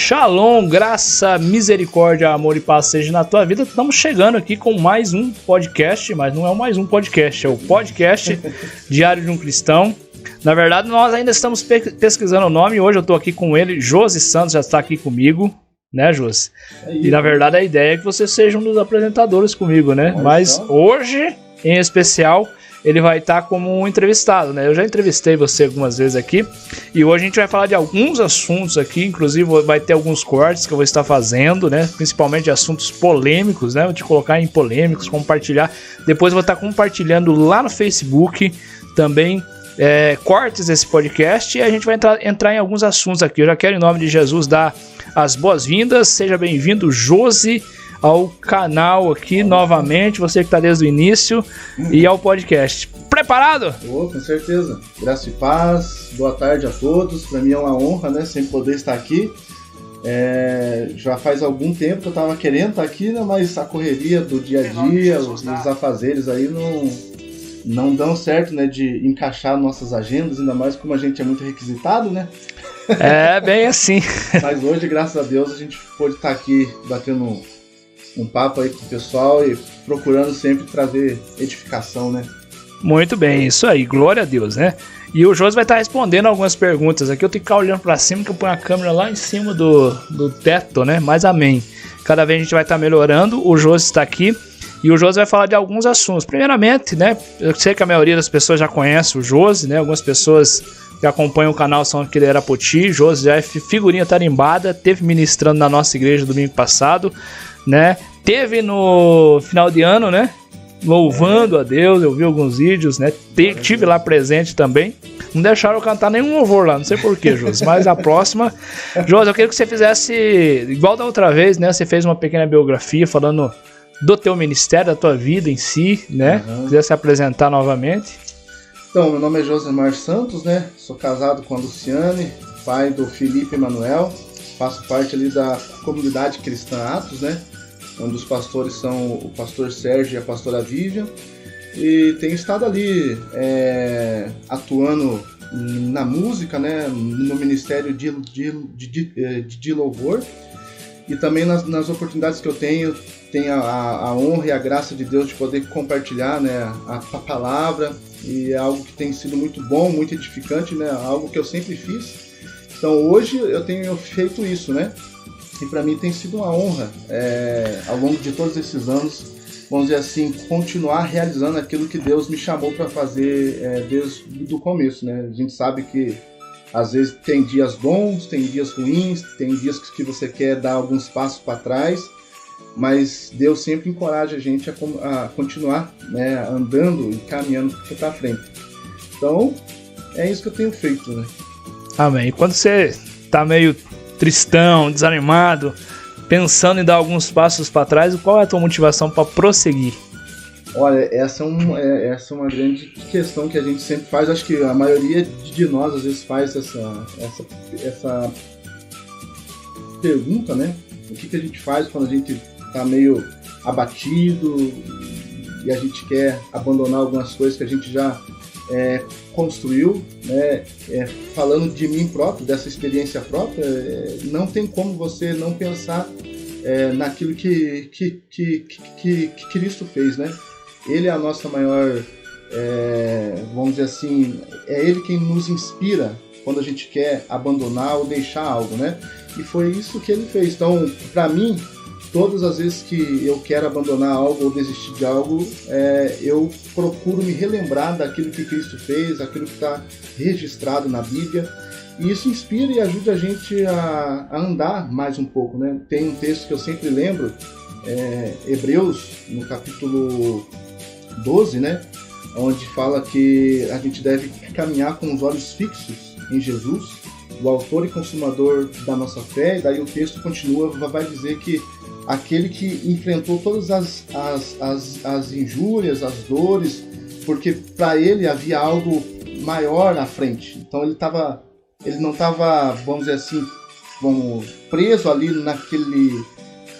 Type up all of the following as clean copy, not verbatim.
Shalom, graça, misericórdia, amor e paz seja na tua vida. Estamos chegando aqui com mais um podcast, mas não é mais um podcast, é o podcast Diário de um Cristão. Na verdade, nós ainda estamos pesquisando o nome. Hoje eu estou aqui com ele, Josi Santos já está aqui comigo, né, Josi? E na verdade a ideia é que você seja um dos apresentadores comigo, né? Mas hoje, em especial, ele vai estar como um entrevistado, né? Eu já entrevistei você algumas vezes aqui e hoje a gente vai falar de alguns assuntos aqui, inclusive vai ter alguns cortes que eu vou estar fazendo, né? Principalmente de assuntos polêmicos, né? Vou te colocar em polêmicos, compartilhar. Depois eu vou estar compartilhando lá no Facebook também cortes desse podcast e a gente vai entrar em alguns assuntos aqui. Eu já quero, em nome de Jesus, dar as boas-vindas. Seja bem-vindo, Josi, ao canal aqui novamente, você que está desde o início, e ao podcast. Preparado? Com certeza. Graça e paz, boa tarde a todos. Para mim é uma honra, né, sempre poder estar aqui. Já faz algum tempo que eu estava querendo estar aqui, né, mas a correria do dia a dia, os afazeres aí não dão certo, né, de encaixar nossas agendas, ainda mais como a gente é muito requisitado, né? É, bem assim. Mas hoje, graças a Deus, a gente pôde estar aqui batendo um papo aí com o pessoal e procurando sempre trazer edificação, né? Muito bem, isso aí, glória a Deus, né? E o Josi vai estar respondendo algumas perguntas aqui. Eu tenho que ficar olhando para cima, que eu ponho a câmera lá em cima do teto, né? Mas amém. Cada vez a gente vai estar melhorando. O Josi está aqui e o Josi vai falar de alguns assuntos. Primeiramente, né? Eu sei que a maioria das pessoas já conhece o Josi, né? Algumas pessoas que acompanham o canal são aqui de Arapoti. Josi já é figurinha tarimbada, teve ministrando na nossa igreja domingo passado, né? Teve no final de ano, né? Louvando a Deus, eu vi alguns vídeos, né? Tive lá presente também. Não deixaram eu cantar nenhum louvor lá, não sei porquê, Josi. Mas a próxima, Josi, eu queria que você fizesse igual da outra vez, né? Você fez uma pequena biografia falando do teu ministério, da tua vida em si, né? Quiser se apresentar novamente. Então, meu nome é Josemar Santos, né? Sou casado com a Luciane, pai do Felipe Emanuel. Faço parte ali da comunidade cristã Atos, né? Onde os pastores são o pastor Sérgio e a pastora Vivian. E tenho estado ali atuando na música, né? No ministério de louvor. E também nas oportunidades que eu tenho a honra e a graça de Deus de poder compartilhar, né, a palavra. E é algo que tem sido muito bom, muito edificante, né? Algo que eu sempre fiz. Então hoje eu tenho feito isso, né? E para mim tem sido uma honra, ao longo de todos esses anos, vamos dizer assim, continuar realizando aquilo que Deus me chamou para fazer desde o começo, né? A gente sabe que às vezes tem dias bons, tem dias ruins, tem dias que você quer dar alguns passos para trás, mas Deus sempre encoraja a gente a continuar, né, andando e caminhando para frente. Então, é isso que eu tenho feito, né? Amém. E quando você tá meio tristão, desanimado, pensando em dar alguns passos para trás, qual é a tua motivação para prosseguir? Olha, essa é uma grande questão que a gente sempre faz. Acho que a maioria de nós às vezes faz essa pergunta, né? O que a gente faz quando a gente tá meio abatido e a gente quer abandonar algumas coisas que a gente já construiu, né? Falando de mim próprio, dessa experiência própria, não tem como você não pensar naquilo que Cristo fez, né? Ele é a nossa maior, vamos dizer assim, é Ele quem nos inspira quando a gente quer abandonar ou deixar algo, né? E foi isso que Ele fez. Então, para mim, todas as vezes que eu quero abandonar algo ou desistir de algo, eu procuro me relembrar daquilo que Cristo fez, aquilo que está registrado na Bíblia, e isso inspira e ajuda a gente a andar mais um pouco, né? Tem um texto que eu sempre lembro, Hebreus, no capítulo 12, né? Onde fala que a gente deve caminhar com os olhos fixos em Jesus, o autor e consumador da nossa fé, e daí o texto continua, vai dizer que aquele que enfrentou todas as injúrias, as dores, porque para ele havia algo maior à frente. Então ele não estava, vamos dizer assim, preso ali naquele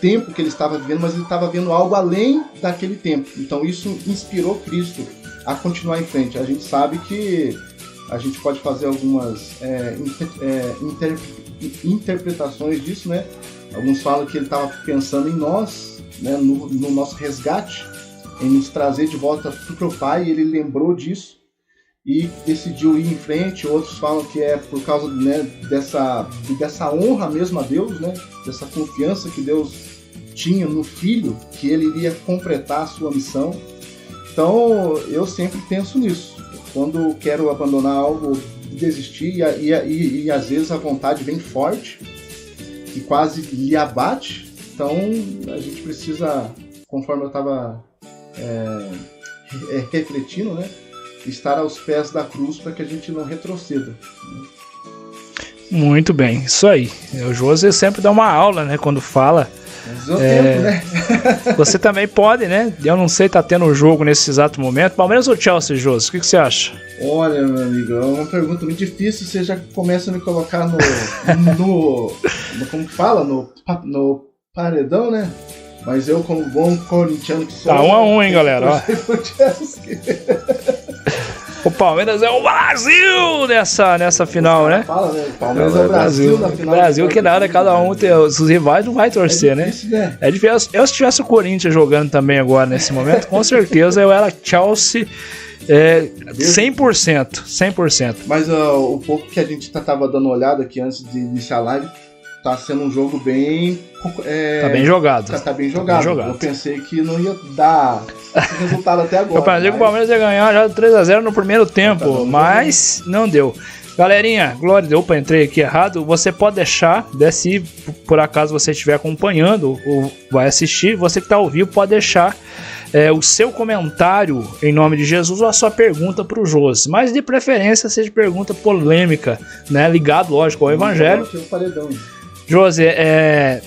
tempo que ele estava vivendo, mas ele estava vendo algo além daquele tempo. Então isso inspirou Cristo a continuar em frente. A gente sabe que a gente pode fazer algumas interpretações disso, né? Alguns falam que ele estava pensando em nós, né? No nosso resgate, em nos trazer de volta para o Pai, e ele lembrou disso e decidiu ir em frente. Outros falam que é por causa, né, dessa honra mesmo a Deus, né? Dessa confiança que Deus tinha no Filho, que ele iria completar a sua missão. Então eu sempre penso nisso. Quando quero abandonar algo, desistir, e às vezes a vontade vem forte e quase lhe abate. Então a gente precisa, conforme eu estava refletindo, né, estar aos pés da cruz para que a gente não retroceda. Muito bem, isso aí. O José sempre dá uma aula, né, quando fala. Tempo, né? Você também pode, né? Eu não sei, tá tendo um jogo nesse exato momento. Palmeiras ou Chelsea, José? O que você acha? Olha, meu amigo, é uma pergunta muito difícil. Você já começa a me colocar no como que fala? No paredão, né? Mas eu, como bom corintiano que sou... Tá 1-1, hein, galera? O Palmeiras é o Brasil nessa final, né? Fala, né? O Palmeiras é o Brasil na final. Brasil que nada, cada um tem os rivais, não vai torcer, difícil, né? É difícil. Eu, se tivesse o Corinthians jogando também agora nesse momento, com certeza eu era Chelsea 100%. Mas o pouco que a gente tava dando olhada aqui antes de iniciar a live, tá sendo um jogo bem... Tá bem jogado. Tá bem jogado. Eu pensei que não ia dar esse resultado até agora. Eu pensei que o Palmeiras ia ganhar já 3-0 no primeiro tempo, mas não deu. Galerinha, Glória, opa, entrei aqui errado. Você pode deixar, se por acaso você estiver acompanhando ou vai assistir, você que está ao vivo pode deixar o seu comentário em nome de Jesus ou a sua pergunta para o José. Mas de preferência seja pergunta polêmica, né? Ligado, lógico, ao Evangelho. José,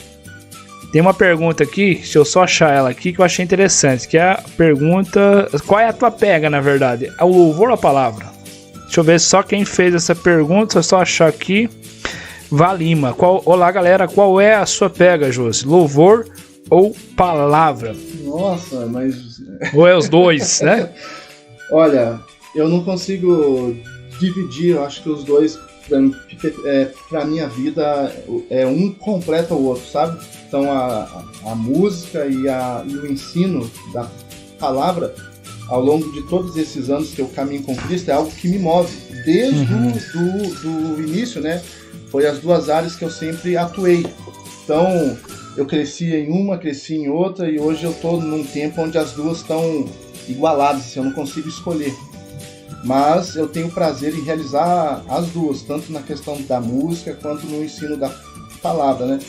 tem uma pergunta aqui, deixa eu só achar ela aqui, que eu achei interessante, que é a pergunta... Qual é a tua pega, na verdade? O louvor ou a palavra? Deixa eu ver só quem fez essa pergunta, eu só achar aqui. Valima. Olá, galera, qual é a sua pega, José? Louvor ou palavra? Nossa, mas... Ou é os dois, né? Olha, eu não consigo dividir, eu acho que os dois... Pra minha vida, um completa o outro, sabe? Então a música e o ensino da palavra ao longo de todos esses anos que eu caminho com Cristo é algo que me move desde do início, né? Foi as duas áreas que eu sempre atuei. Então eu cresci em uma, cresci em outra, e hoje eu estou num tempo onde as duas estão igualadas, eu não consigo escolher. Mas eu tenho prazer em realizar as duas, tanto na questão da música quanto no ensino da palavra, né?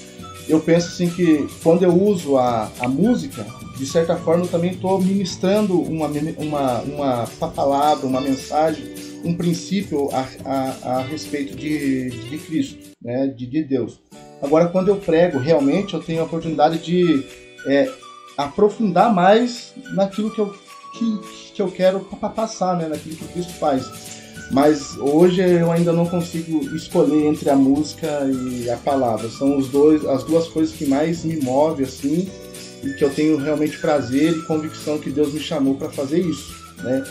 Eu penso assim que quando eu uso a música, de certa forma eu também estou ministrando uma palavra, uma mensagem, um princípio a respeito de Cristo, né? de Deus. Agora, quando eu prego, realmente eu tenho a oportunidade de aprofundar mais naquilo que eu quero passar, né, naquilo que Cristo faz. Mas hoje eu ainda não consigo escolher entre a música e a palavra. São as duas coisas que mais me movem, assim, e que eu tenho realmente prazer e convicção que Deus me chamou para fazer isso, né?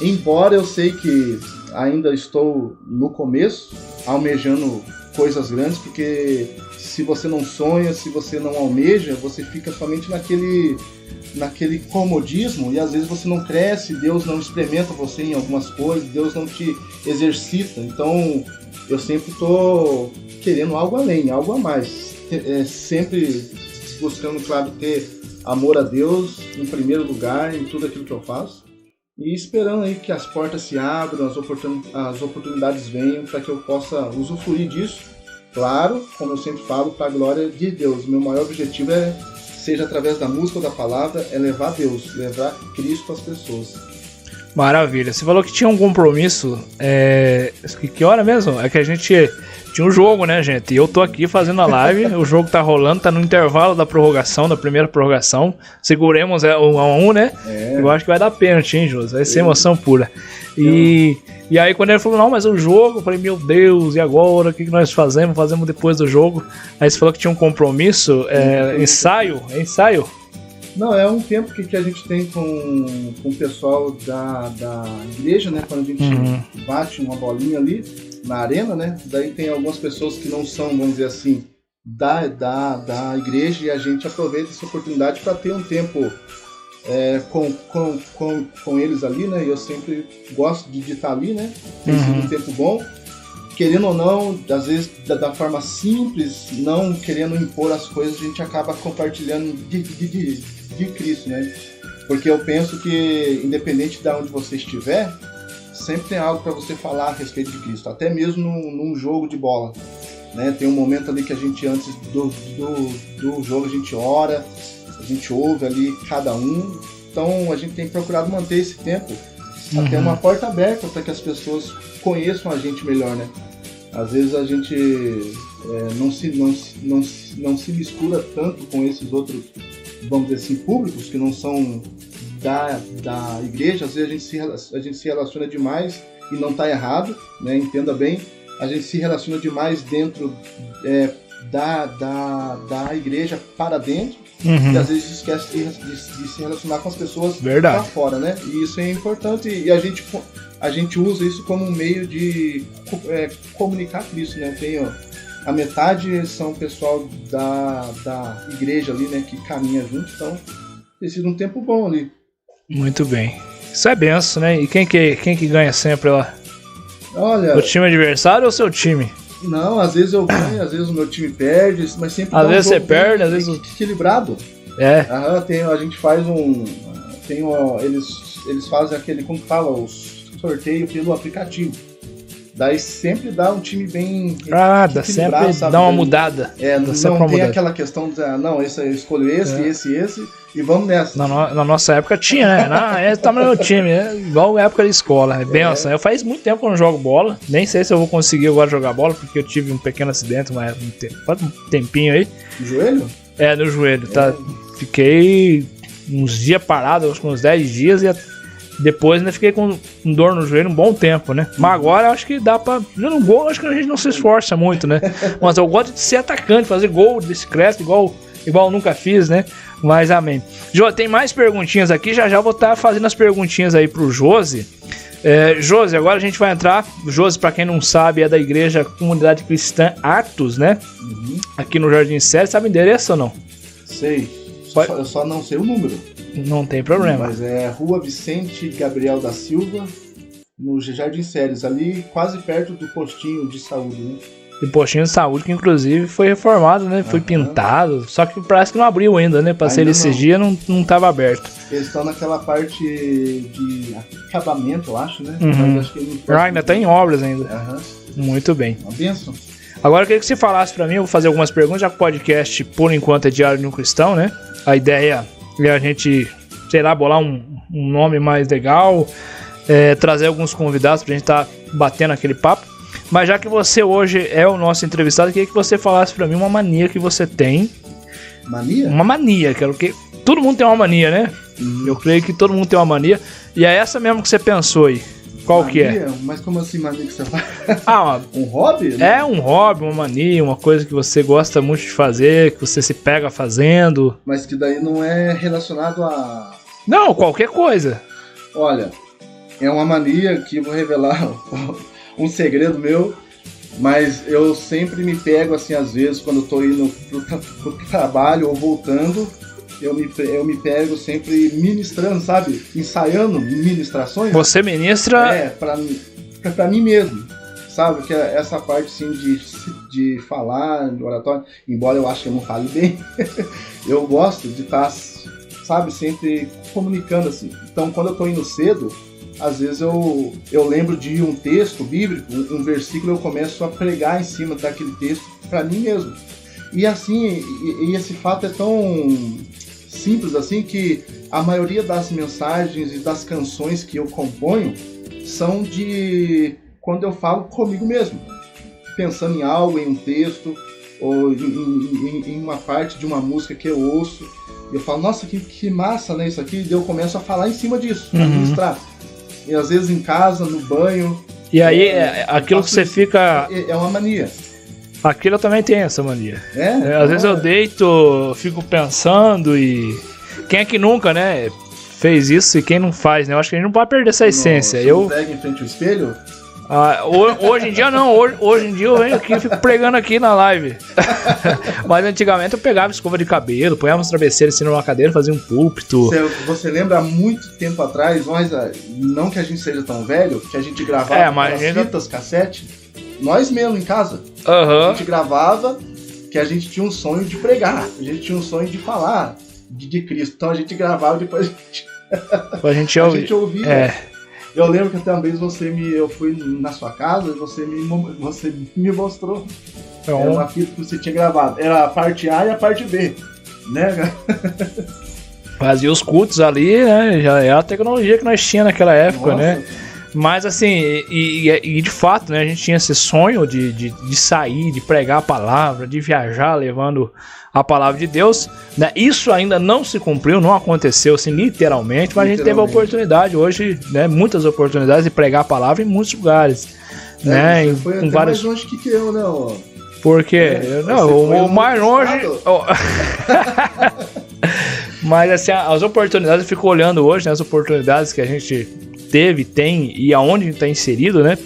Embora eu sei que ainda estou no começo, almejando coisas grandes, porque se você não sonha, se você não almeja, você fica somente naquele comodismo, e às vezes você não cresce, Deus não experimenta você em algumas coisas, Deus não te exercita. Então eu sempre estou querendo algo além, algo a mais, sempre buscando, claro, ter amor a Deus em primeiro lugar em tudo aquilo que eu faço, e esperando aí que as portas se abram, as oportunidades venham para que eu possa usufruir disso, claro, como eu sempre falo, para a glória de Deus. Meu maior objetivo seja através da música ou da palavra, é levar Deus, levar Cristo às pessoas. Maravilha. Você falou que tinha um compromisso, que hora mesmo? É que a gente tinha um jogo, né, gente? E eu tô aqui fazendo a live, o jogo tá rolando, tá no intervalo da prorrogação, da primeira prorrogação. Seguremos 1-1, né? Eu acho que vai dar pênalti, hein, José? Vai ser emoção pura. E aí quando ele falou, não, mas o jogo, eu falei, meu Deus, e agora? O que nós fazemos? Fazemos depois do jogo. Aí você falou que tinha um compromisso, ensaio? É ensaio? Não, é um tempo que a gente tem com o pessoal da igreja, né? Quando a gente bate uma bolinha ali, na arena, né? Daí tem algumas pessoas que não são, vamos dizer assim, da igreja, e a gente aproveita essa oportunidade para ter um tempo com eles ali, né? E eu sempre gosto de estar ali, né? Tem sido um tempo bom. Querendo ou não, às vezes da forma simples, não querendo impor as coisas, a gente acaba compartilhando de Cristo, né? Porque eu penso que, independente de onde você estiver, sempre tem algo para você falar a respeito de Cristo, até mesmo num jogo de bola, né? Tem um momento ali que a gente, antes do jogo, a gente ora, a gente ouve ali cada um, então a gente tem procurado manter esse tempo até uma porta aberta para que as pessoas conheçam a gente melhor, né? Às vezes a gente não se mistura tanto com esses outros, vamos dizer assim, públicos que não são da igreja. Às vezes a gente se relaciona demais, e não está errado, né? Entenda bem, a gente se relaciona demais dentro da igreja para dentro, e às vezes esquece de se relacionar com as pessoas lá fora, né? E isso é importante, e a gente usa isso como um meio de comunicar Cristo, né? Tem a metade são o pessoal da igreja ali, né? Que caminha junto, então tem sido um tempo bom ali. Muito bem. Isso é benção, né? E quem que ganha sempre lá? Olha, o time adversário ou o seu time? Não, às vezes eu ganho, às vezes o meu time perde, mas sempre às vezes você perde, às vezes equilibrado. A gente faz eles fazem aquele, como fala, o sorteio pelo aplicativo. Daí sempre dá um time bem equilibrado, sempre sabe? Dá uma mudada. Não tem aquela questão de não, esse eu escolho esse e vamos nessa. Na nossa época tinha, né? Esse tá no meu time, igual a época da escola. É benção. Eu faz muito tempo que eu não jogo bola, nem sei se eu vou conseguir agora jogar bola, porque eu tive um pequeno acidente, mas faz um tempinho aí. No joelho? No joelho, tá? Fiquei uns dias parado, acho que uns 10 dias, e depois ainda fiquei com dor no joelho um bom tempo, né? Mas agora eu acho que dá pra... No gol, acho que a gente não se esforça muito, né? Mas eu gosto de ser atacante, fazer gol discreto, igual eu nunca fiz, né? Mas amém. Jô, tem mais perguntinhas aqui, já vou estar fazendo as perguntinhas aí pro Josi. Josi, agora a gente vai entrar. Josi, pra quem não sabe, é da igreja Comunidade Cristã Atos, né? Aqui no Jardim Sério. Sabe o endereço ou não? Sei. Eu só não sei o número. Não tem problema. Mas é Rua Vicente Gabriel da Silva, no Jardim Sérios, ali quase perto do postinho de saúde, né? E postinho de saúde que inclusive foi reformado, né? Foi pintado, só que parece que não abriu ainda, né? Passei esses dias, não tava aberto. Eles estão naquela parte de acabamento, eu acho, né? Mas acho que ainda tá em obras ainda. Muito bem. Uma bênção. Agora eu queria que você falasse pra mim, eu vou fazer algumas perguntas, já que o podcast, por enquanto, é Diário de um Cristão, né? A ideia é a gente, sei lá, bolar um nome mais legal, trazer alguns convidados pra gente estar batendo aquele papo. Mas já que você hoje é o nosso entrevistado, eu queria que você falasse pra mim uma mania que você tem. Mania? Uma mania, que todo mundo tem uma mania, né? Eu creio que todo mundo tem uma mania. E é essa mesmo que você pensou aí. Qual mania? Que é? Mas como assim mania que você faz? Um hobby? Né? É um hobby, uma mania, uma coisa que você gosta muito de fazer, que você se pega fazendo. Mas que daí não é relacionado a... Não, qualquer coisa. Olha, é uma mania que eu vou revelar um segredo meu, mas eu sempre me pego assim, às vezes, quando eu tô indo pro trabalho ou voltando, eu me pego sempre ministrando, sabe? Ensaiando ministrações. Você ministra? Pra mim mesmo, sabe? Que é essa parte, assim, de falar, de oratório, embora eu acho que eu não fale bem, eu gosto de estar, sabe, sempre comunicando, assim. Então, quando eu tô indo cedo, às vezes eu lembro de um texto bíblico, um versículo, eu começo a pregar em cima daquele texto para mim mesmo. E assim, e esse fato é tão simples assim que a maioria das mensagens e das canções que eu componho são de quando eu falo comigo mesmo, pensando em algo, em um texto, ou em uma parte de uma música que eu ouço. Eu falo, nossa, que massa, né, isso aqui, e eu começo a falar em cima disso, a ministrar. E às vezes em casa, no banho. E aí, aquilo que você fica... É uma mania. Aquilo eu também tenho, essa mania. Às vezes eu deito, fico pensando e... Quem é que nunca, né, fez isso e quem não faz, né? Eu acho que a gente não pode perder essa essência. Você não pega em frente ao espelho? Hoje em dia não, hoje em dia eu venho aqui e fico pregando aqui na live. Mas antigamente eu pegava escova de cabelo, punhava uns travesseiros assim numa cadeira, fazia um púlpito. Você lembra há muito tempo atrás, nós, não que a gente seja tão velho, que a gente gravava as fitas cassete, nós mesmo em casa. A gente gravava que a gente tinha um sonho de pregar, a gente tinha um sonho de falar de Cristo. Então a gente gravava e depois a gente ouvia. Eu lembro que até uma vez eu fui na sua casa e você me mostrou. Era uma fita que você tinha gravado. Era a parte A e a parte B, né? Fazia os cultos ali, né? Já é a tecnologia que nós tínhamos naquela época, né? Mas assim, e de fato, né? A gente tinha esse sonho de sair, de pregar a palavra, de viajar levando a palavra de Deus, né? Isso ainda não se cumpriu, não aconteceu assim literalmente, mas a gente teve a oportunidade hoje, né? Muitas oportunidades de pregar a palavra em muitos lugares, né? Você foi até mais longe que eu, né? Porque o mais longe. Mas assim, as oportunidades, eu fico olhando hoje, né? As oportunidades que a gente teve, tem e aonde a gente está inserido, né?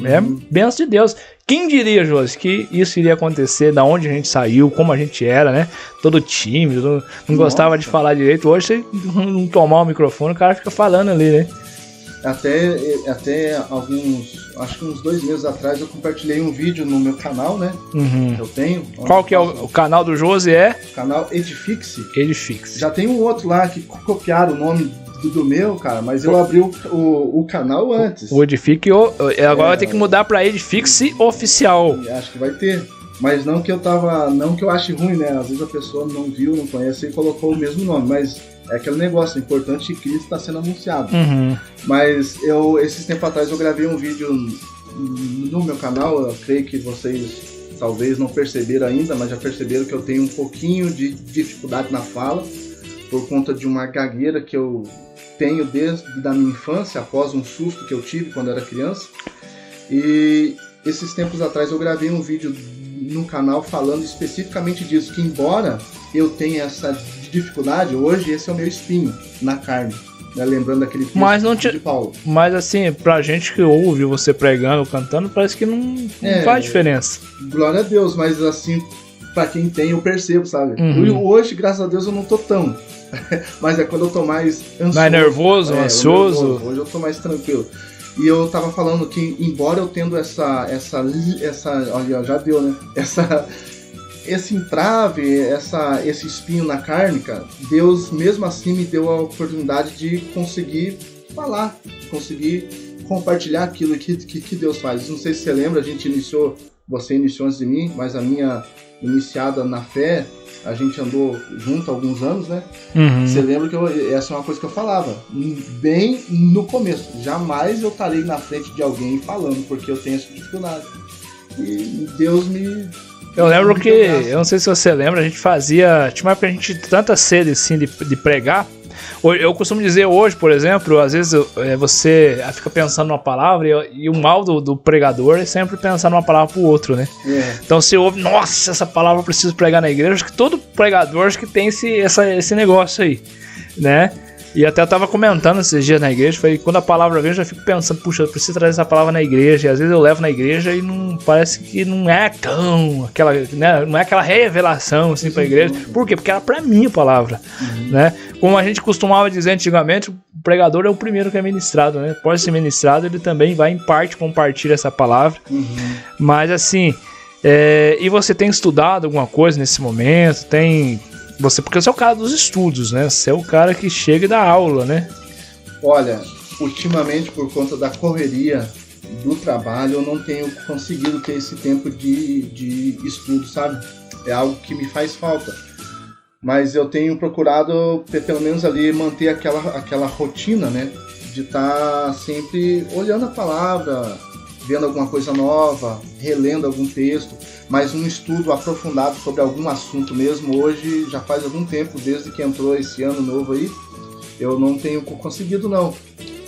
É bênção de Deus. Quem diria, Josi, que isso iria acontecer, da onde a gente saiu, como a gente era, né? Todo tímido, não gostava de falar direito. Hoje, você não tomar o microfone, o cara fica falando ali, né? Até acho que uns 2 meses atrás, eu compartilhei um vídeo no meu canal, né? Eu tenho. Qual que é o canal do Josi? Canal Edifixe. Edifixe. Já tem um outro lá que copiaram o nome do meu, cara, mas eu abri o canal antes. O Edifique, agora vai ter que mudar pra Edifixe Oficial. Acho que vai ter. Mas não que eu ache ruim, né? Às vezes a pessoa não viu, não conhece e colocou o mesmo nome, mas é aquele negócio, importante que Cristo está sendo anunciado. Mas esses tempos atrás eu gravei um vídeo no meu canal, eu creio que vocês talvez não perceberam ainda, mas já perceberam que eu tenho um pouquinho de dificuldade na fala, por conta de uma gagueira que eu tenho desde a minha infância, após um susto que eu tive quando era criança. E esses tempos atrás eu gravei um vídeo no canal falando especificamente disso, que embora eu tenha essa dificuldade, hoje esse é o meu espinho na carne, né? Lembrando daquele texto de Paulo. Mas assim, pra gente que ouve você pregando, cantando, parece que não faz diferença. Glória a Deus, mas assim, pra quem tem eu percebo, sabe? Hoje, graças a Deus, eu não tô tão... mas é quando eu tô mais ansioso. Mais nervoso, ansioso. Hoje eu tô mais tranquilo. E eu tava falando que, embora eu tendo essa olha, já deu, né? Esse entrave, esse espinho na carne, cara, Deus mesmo assim me deu a oportunidade de conseguir falar, conseguir compartilhar aquilo que Deus faz. Não sei se você lembra, você iniciou antes de mim, mas a minha iniciada na fé, a gente andou junto há alguns anos, né? Você lembra que essa é uma coisa que eu falava, bem no começo. Jamais eu estarei na frente de alguém falando, porque eu tenho essa dificuldade. E Deus me... Eu lembro que, eu não sei se você lembra, a gente fazia... Tinha uma época que a gente tinha tanta sede assim de pregar. Eu costumo dizer hoje, por exemplo, às vezes você fica pensando numa palavra e o mal do pregador é sempre pensar numa palavra pro outro, né? Então você ouve, nossa, essa palavra eu preciso pregar na igreja. Acho que todo pregador acho que tem esse negócio aí, né? E até eu tava comentando esses dias na igreja, falei, quando a palavra vem eu já fico pensando, puxa, eu preciso trazer essa palavra na igreja. E às vezes eu levo na igreja e não parece que não é aquela, né, não é aquela revelação assim pra igreja. Por quê? Porque era pra mim a palavra, né? Como a gente costumava dizer antigamente, o pregador é o primeiro que é ministrado, né? Pode ser ministrado, ele também vai em parte compartilhar essa palavra. Mas assim, e você tem estudado alguma coisa nesse momento? Porque você é o cara dos estudos, né? Você é o cara que chega e dá aula, né? Olha, ultimamente, por conta da correria do trabalho, eu não tenho conseguido ter esse tempo de estudo, sabe? É algo que me faz falta. Mas eu tenho procurado, pelo menos ali, manter aquela rotina, né? De estar sempre olhando a palavra, vendo alguma coisa nova, relendo algum texto. Mas um estudo aprofundado sobre algum assunto mesmo, hoje já faz algum tempo, desde que entrou esse ano novo aí, eu não tenho conseguido não,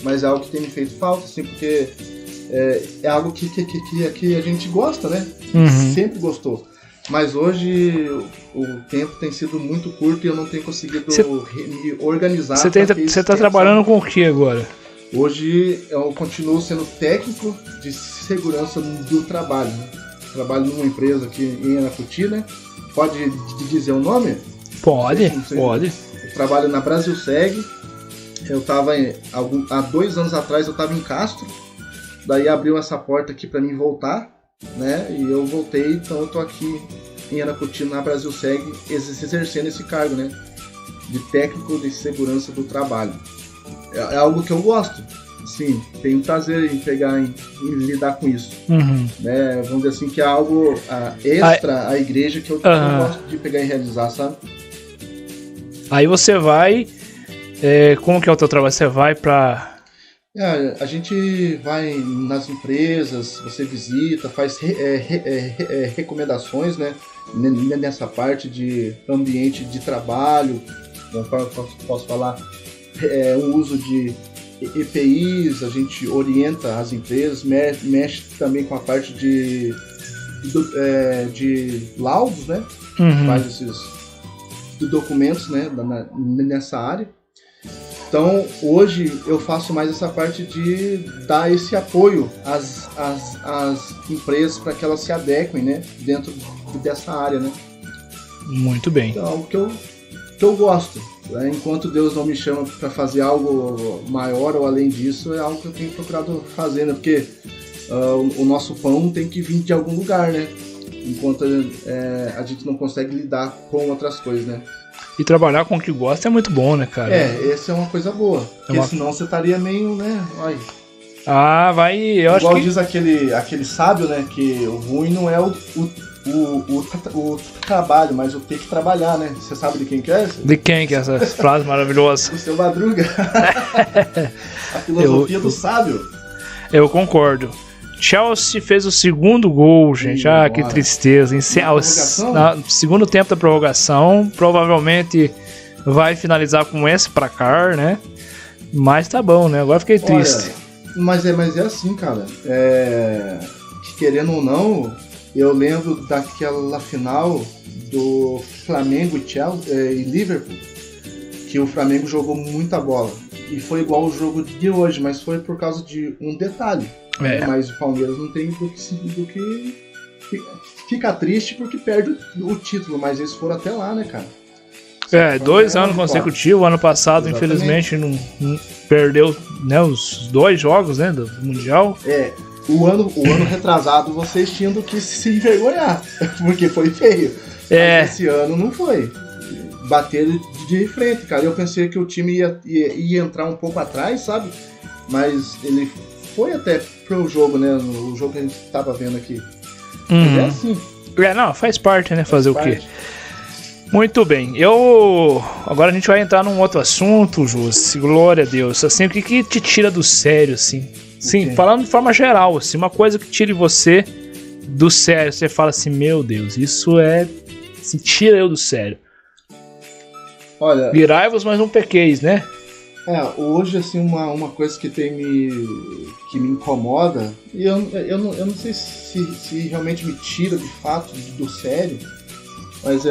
mas é algo que tem me feito falta, assim, porque é algo que a gente gosta, né? Sempre gostou, mas hoje o tempo tem sido muito curto e eu não tenho conseguido me organizar. Você tá trabalhando com o que agora? Hoje eu continuo sendo técnico de segurança do trabalho. Né? Trabalho numa empresa aqui em Arapoti, né? Pode dizer o nome? Pode. Eu trabalho na Brasilseg. Eu estava há 2 anos atrás eu estava em Castro. Daí abriu essa porta aqui para mim voltar, né? E eu voltei, então eu tô aqui em Arapoti na Brasilseg exercendo esse cargo, né? De técnico de segurança do trabalho. É algo que eu gosto. Sim, tenho prazer em pegar em lidar com isso. Né? Vamos dizer assim que é algo extra à igreja que eu gosto de pegar e realizar, sabe? Aí você vai... como que é o teu trabalho? Você vai pra... A gente vai nas empresas, você visita, faz recomendações, né? Nessa parte de ambiente de trabalho, posso falar, o uso de EPIs, a gente orienta as empresas, mexe também com a parte de laudos, né? Faz esses documentos, né? Nessa área. Então, hoje eu faço mais essa parte de dar esse apoio às empresas para que elas se adequem, né? Dentro dessa área, né? Muito bem. Então, algo que eu gosto. Né? Enquanto Deus não me chama para fazer algo maior ou além disso, é algo que eu tenho procurado fazer, né? Porque o nosso pão tem que vir de algum lugar, né? Enquanto a gente não consegue lidar com outras coisas, né? E trabalhar com o que gosta é muito bom, né, cara? Essa é uma coisa boa. Porque senão você estaria meio, né? Vai. Eu acho que... diz aquele sábio, né? Que o ruim não é o trabalho, mas o ter que trabalhar, né? Você sabe de quem que é essa? De quem que é essa frase maravilhosa? Do seu Madruga. A filosofia do sábio. Eu concordo. Chelsea fez o segundo gol, gente. Que tristeza. No segundo tempo da prorrogação, provavelmente vai finalizar com esse placar, né? Mas tá bom, né? Agora fiquei triste. Mas é assim, cara. Querendo ou não, eu lembro daquela final do Flamengo e Liverpool, que o Flamengo jogou muita bola. E foi igual o jogo de hoje, mas foi por causa de um detalhe. Mas o Palmeiras não tem do que fica triste porque perde o título, mas eles foram até lá, né, cara? 2 anos consecutivos. Ano passado, exatamente. Infelizmente, não perdeu, né, os 2 jogos, né, do Mundial. O ano retrasado vocês tinham do que se envergonhar, porque foi feio. Mas esse ano não foi. Bateram de frente, cara. Eu pensei que o time ia entrar um pouco atrás, sabe? Mas ele foi até pro jogo, né? O jogo que a gente tava vendo aqui. Mas é assim. Faz parte, né? Fazer o quê? Muito bem. Agora a gente vai entrar num outro assunto, Jus. Glória a Deus. Assim, o que te tira do sério, assim? Sim, falando de forma geral, assim, uma coisa que tire você do sério. Você fala assim, meu Deus, isso assim, tira eu do sério. Olha... Virai-vos, mas não pequeis, né? Hoje, assim, uma coisa que me incomoda, e eu não sei se realmente me tira de fato do sério, mas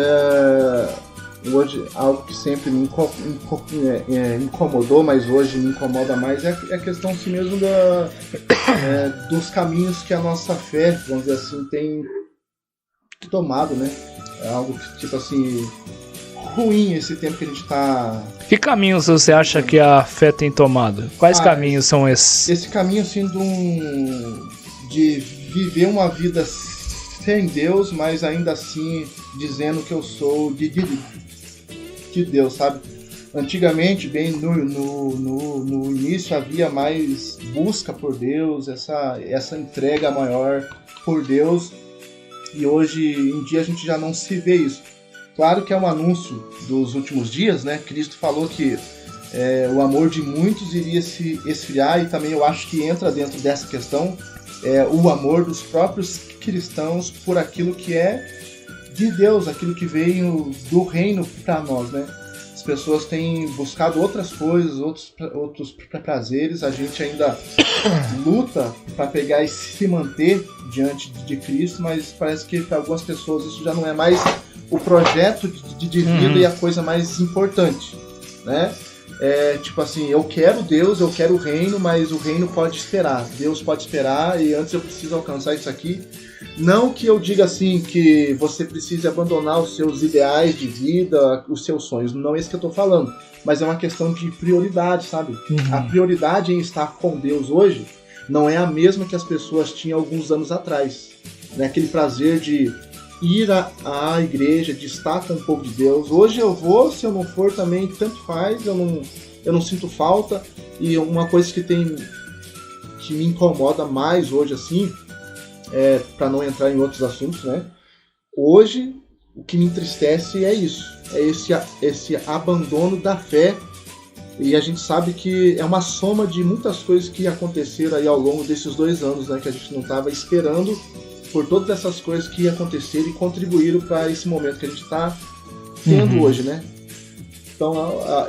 hoje algo que sempre me incomodou, mas hoje me incomoda mais, é a questão assim mesmo dos caminhos que a nossa fé, vamos dizer assim, tem tomado, né? É algo que, tipo assim, ruim esse tempo que a gente tá... Que caminhos você acha que a fé tem tomado? Quais caminhos são esses? Esse caminho, assim, de viver uma vida sem Deus, mas ainda assim dizendo que eu sou de Deus, sabe? Antigamente, bem no início, havia mais busca por Deus, essa entrega maior por Deus, e hoje em dia a gente já não se vê isso. Claro que é um anúncio dos últimos dias, né? Cristo falou que o amor de muitos iria se esfriar, e também eu acho que entra dentro dessa questão o amor dos próprios cristãos por aquilo que é de Deus, aquilo que veio do reino para nós, né? As pessoas têm buscado outras coisas, outros prazeres, a gente ainda luta para pegar e se manter diante de Cristo, mas parece que para algumas pessoas isso já não é mais o projeto de vida e a coisa mais importante, né? tipo assim, eu quero Deus, eu quero o reino, mas o reino pode esperar. Deus pode esperar e antes eu preciso alcançar isso aqui. Não que eu diga assim que você precise abandonar os seus ideais de vida, os seus sonhos. Não é isso que eu tô falando. Mas é uma questão de prioridade, sabe? A prioridade em estar com Deus hoje não é a mesma que as pessoas tinham alguns anos atrás. Né? Aquele prazer de ir à igreja, de estar com o povo de Deus. Hoje eu vou, se eu não for também, tanto faz, eu não sinto falta. E uma coisa que me incomoda mais hoje, assim, para não entrar em outros assuntos, né? Hoje, o que me entristece é isso, é esse abandono da fé. E a gente sabe que é uma soma de muitas coisas que aconteceram aí ao longo desses 2 anos, né? Que a gente não estava esperando por todas essas coisas que aconteceram e contribuíram para esse momento que a gente está tendo hoje, né? Então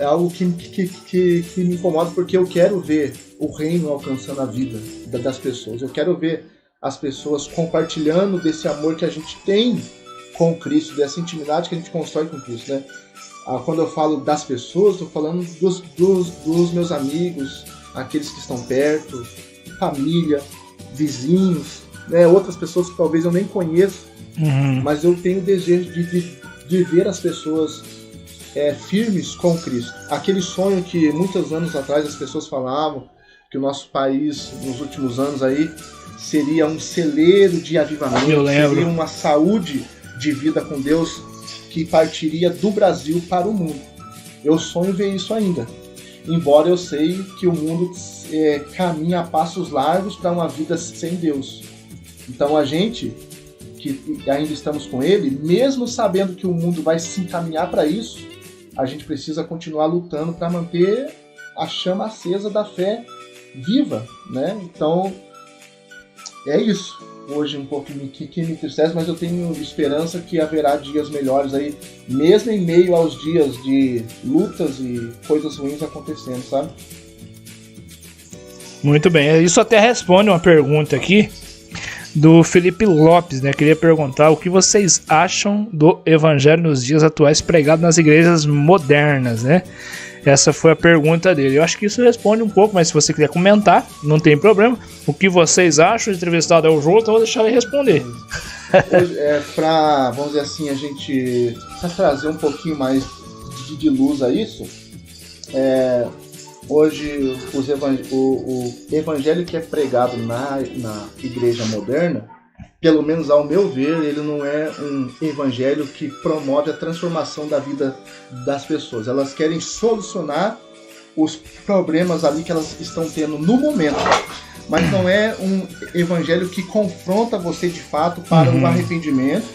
é algo que me incomoda, porque eu quero ver o reino alcançando a vida das pessoas. Eu quero ver as pessoas compartilhando desse amor que a gente tem com Cristo, dessa intimidade que a gente constrói com Cristo, né? Quando eu falo das pessoas, estou falando dos meus amigos, aqueles que estão perto, família, vizinhos, né? Outras pessoas que talvez eu nem conheço, mas eu tenho o desejo de ver as pessoas firmes com Cristo. Aquele sonho que muitos anos atrás as pessoas falavam, que o nosso país, nos últimos anos aí, seria um celeiro de avivamento, seria uma saúde de vida com Deus que partiria do Brasil para o mundo. Eu sonho ver isso ainda, embora eu sei que o mundo caminha a passos largos para uma vida sem Deus. Então a gente, que ainda estamos com Ele, mesmo sabendo que o mundo vai se encaminhar para isso, a gente precisa continuar lutando para manter a chama acesa da fé viva, né? Então é isso. Hoje um pouco que me entristece, mas eu tenho esperança que haverá dias melhores aí, mesmo em meio aos dias de lutas e coisas ruins acontecendo, sabe? Muito bem, isso até responde uma pergunta aqui do Felipe Lopes, né? Queria perguntar o que vocês acham do evangelho nos dias atuais pregado nas igrejas modernas, né? Essa foi a pergunta dele. Eu acho que isso responde um pouco, mas se você quiser comentar, não tem problema. O que vocês acham? O entrevistado é o João, então eu vou deixar ele responder. Hoje, vamos dizer assim, a gente pra trazer um pouquinho mais de luz a isso, hoje o evangelho que é pregado na igreja moderna, pelo menos ao meu ver, ele não é um evangelho que promove a transformação da vida das pessoas. Elas querem solucionar os problemas ali que elas estão tendo no momento, mas não é um evangelho que confronta você de fato para o arrependimento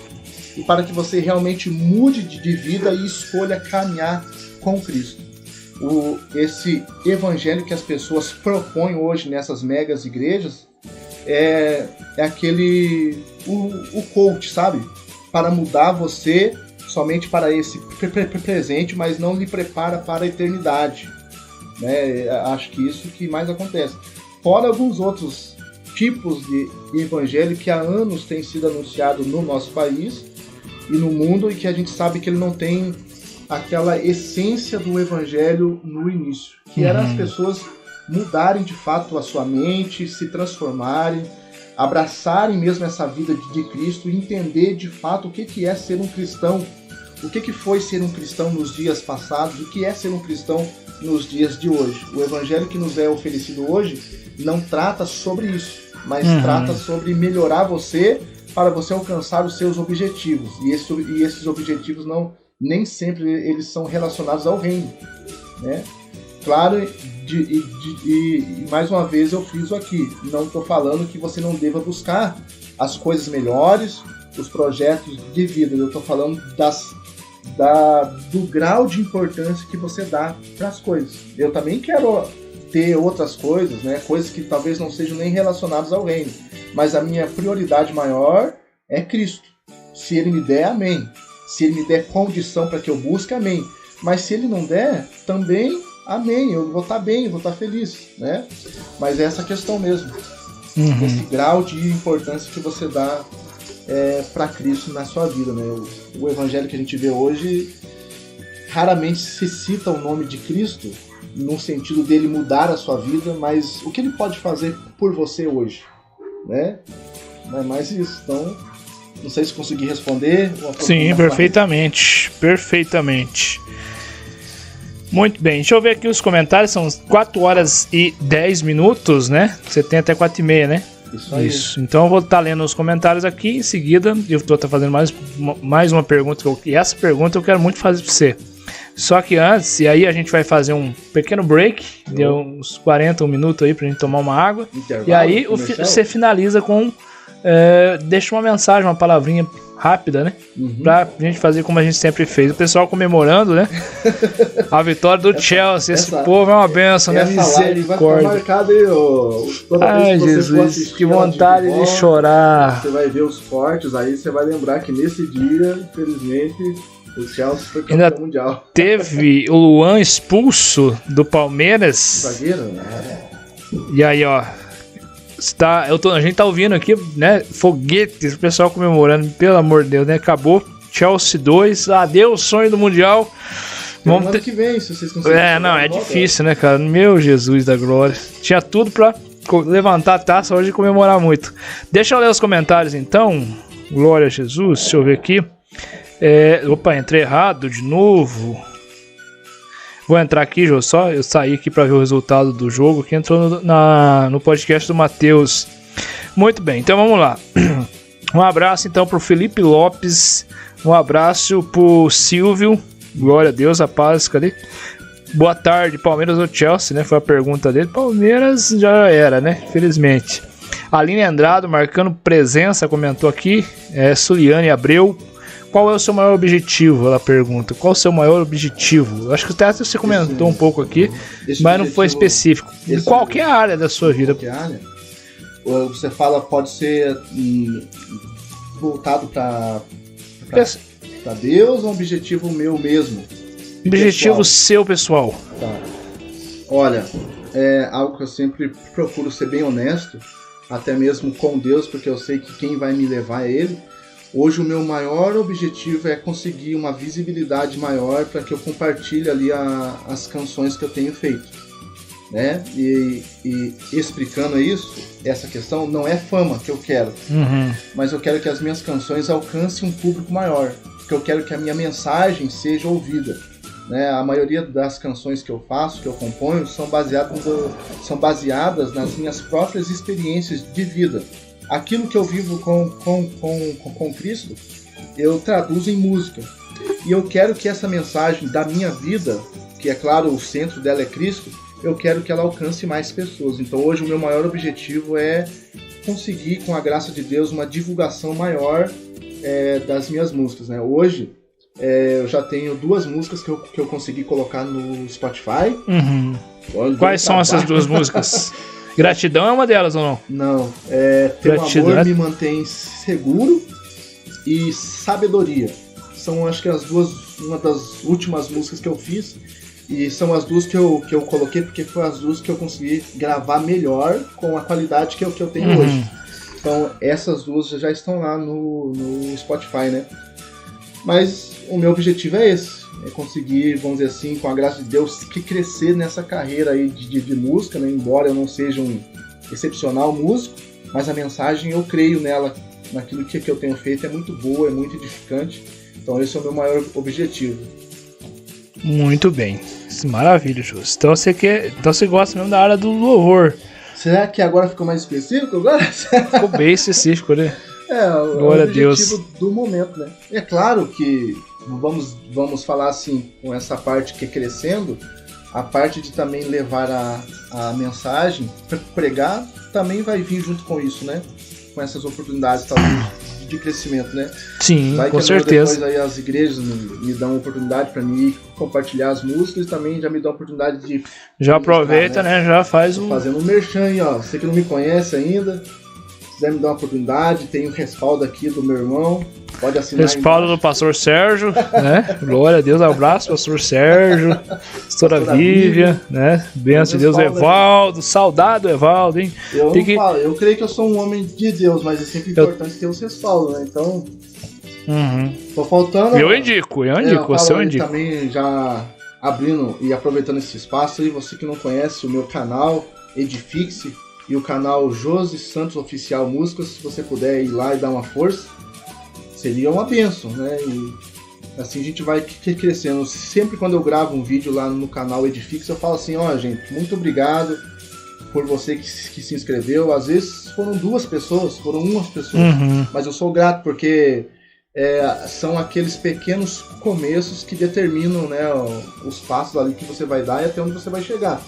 e para que você realmente mude de vida e escolha caminhar com Cristo. Esse evangelho que as pessoas propõem hoje nessas megas igrejas é aquele o coach, sabe? Para mudar você somente para esse presente, mas não lhe prepara para a eternidade, né? Acho que isso que mais acontece. Fora alguns outros tipos de evangelho que há anos tem sido anunciado no nosso país e no mundo, e que a gente sabe que ele não tem aquela essência do evangelho no início, que era as pessoas mudarem de fato a sua mente, se transformarem, abraçarem mesmo essa vida de Cristo e entender de fato o que é ser um cristão, o que foi ser um cristão nos dias passados, o que é ser um cristão nos dias de hoje. O evangelho que nos é oferecido hoje não trata sobre isso, mas trata sobre melhorar você para você alcançar os seus objetivos. E esses objetivos nem sempre eles são relacionados ao reino, né? Claro, e mais uma vez eu friso aqui, não estou falando que você não deva buscar as coisas melhores, os projetos de vida, eu estou falando do grau de importância que você dá para as coisas. Eu também quero ter outras coisas, né? Coisas que talvez não sejam nem relacionadas ao reino, mas a minha prioridade maior é Cristo. Se Ele me der, amém. Se Ele me der condição para que eu busque, amém. Mas se Ele não der, também amém, eu vou estar bem, eu vou estar feliz, né? Mas é essa questão mesmo, esse grau de importância que você dá para Cristo na sua vida, né? O evangelho que a gente vê hoje, raramente se cita o nome de Cristo no sentido dele mudar a sua vida, mas o que ele pode fazer por você hoje, né? Não é mais isso. Então, não sei se consegui responder. Sim, perfeitamente. Muito bem, deixa eu ver aqui os comentários, são 4 horas e 10 minutos, né? Você tem até 4h30, né? Isso aí. Isso. Então eu vou estar lendo os comentários aqui, em seguida eu estou fazendo mais uma pergunta, e essa pergunta eu quero muito fazer para você. Só que antes, e aí a gente vai fazer um pequeno break, de uns 40 minutos aí pra gente tomar uma água. Intervalo, e aí você finaliza com, deixa uma mensagem, uma palavrinha rápida, né? Pra gente fazer como a gente sempre fez. O pessoal comemorando, né? A vitória do Chelsea. Esse povo é uma benção, né? Misericórdia. Vai ficar marcado aí, ai, Jesus, que vontade de chorar. Você vai ver os cortes, aí você vai lembrar que nesse dia, infelizmente, o Chelsea foi campeão mundial. Teve o Luan expulso do Palmeiras. Zagueiro, né? E aí, ó. A gente tá ouvindo aqui, né? Foguetes, o pessoal comemorando, pelo amor de Deus, né? Acabou. Chelsea 2, adeus, sonho do Mundial. Vamos ter que vem, se vocês conseguirem. Não, é difícil, né, cara? Meu Jesus da glória. Tinha tudo pra levantar a taça hoje e comemorar muito. Deixa eu ler os comentários então. Glória a Jesus, deixa eu ver aqui. Opa, entrei errado de novo. Vou entrar aqui, Jô, só eu saí aqui para ver o resultado do jogo que entrou no podcast do Matheus. Muito bem, então vamos lá. Um abraço então pro Felipe Lopes, um abraço pro Silvio, glória a Deus, a paz, cadê? Boa tarde, Palmeiras ou Chelsea, né? Foi a pergunta dele. Palmeiras já era, né? Felizmente. Aline Andrado marcando presença, comentou aqui. Suliane Abreu. Qual é o seu maior objetivo? Ela pergunta. Qual é o seu maior objetivo? Eu acho que até você comentou um pouco aqui, mas não foi específico. De qualquer área da sua vida. Qualquer área? Você fala, pode ser voltado para Deus ou um objetivo meu mesmo? Objetivo pessoal? Seu, pessoal. Tá. Olha, é algo que eu sempre procuro ser bem honesto, até mesmo com Deus, porque eu sei que quem vai me levar é Ele. Hoje o meu maior objetivo é conseguir uma visibilidade maior para que eu compartilhe ali as canções que eu tenho feito, né? E explicando essa questão, não é fama que eu quero, mas eu quero que as minhas canções alcancem um público maior, porque eu quero que a minha mensagem seja ouvida, né? A maioria das canções que eu faço, que eu componho, são baseadas nas minhas próprias experiências de vida. Aquilo que eu vivo com Cristo, eu traduzo em música. E eu quero que essa mensagem da minha vida, que é claro, o centro dela é Cristo, eu quero que ela alcance mais pessoas. Então hoje o meu maior objetivo é conseguir, com a graça de Deus, uma divulgação maior das minhas músicas, né? Hoje eu já tenho 2 músicas que eu consegui colocar no Spotify. Quais são essas 2 músicas? Gratidão é uma delas ou não? Não, Teu Amor Me Mantém Seguro e Sabedoria. São, acho que uma das últimas músicas que eu fiz, e são as 2 que eu coloquei porque foram as 2 que eu consegui gravar melhor com a qualidade que eu tenho hoje. Então essas 2 já estão lá no Spotify, né? Mas o meu objetivo é esse. É conseguir, vamos dizer assim, com a graça de Deus, que crescer nessa carreira aí de música, né? Embora eu não seja um excepcional músico, mas a mensagem, eu creio nela, naquilo que eu tenho feito, é muito boa, é muito edificante. Então esse é o meu maior objetivo. Muito bem, maravilha, Jus. Então você gosta mesmo da área do louvor. Será que agora ficou mais específico agora? Ficou bem específico, né? Glória a Deus. É o objetivo do momento, né? É claro que vamos falar assim, com essa parte que é crescendo, a parte de também levar a mensagem, pregar, também vai vir junto com isso, né? Com essas oportunidades talvez de crescimento, né? Sim, com certeza. Depois aí as igrejas me dão oportunidade para mim compartilhar as músicas e também já me dão a oportunidade de... Já aproveita, né? Já faz um... Fazendo um merchan aí, ó. Você que não me conhece ainda, se quiser me dar uma oportunidade, tem o respaldo aqui do meu irmão. Pode assinar. Respaldo do pastor Sérgio, né? Glória a Deus, abraço, pastor Sérgio, pastora Vívia, né? Bênção de Deus, Evaldo, saudade do Evaldo, hein? Eu creio que eu sou um homem de Deus, mas é sempre importante ter o respaldo, né? Então, tô faltando... Eu indico, você eu indico. Também já abrindo e aproveitando esse espaço aí, você que não conhece o meu canal Edifique-se e o canal Josi Santos Oficial Músicas, se você puder ir lá e dar uma força, seria uma bênção, né? E assim a gente vai crescendo. Sempre quando eu gravo um vídeo lá no canal Edifique-se, eu falo assim, gente, muito obrigado por você que se inscreveu. Às vezes foram 2 pessoas, foram umas pessoas, mas eu sou grato porque são aqueles pequenos começos que determinam, né, os passos ali que você vai dar e até onde você vai chegar.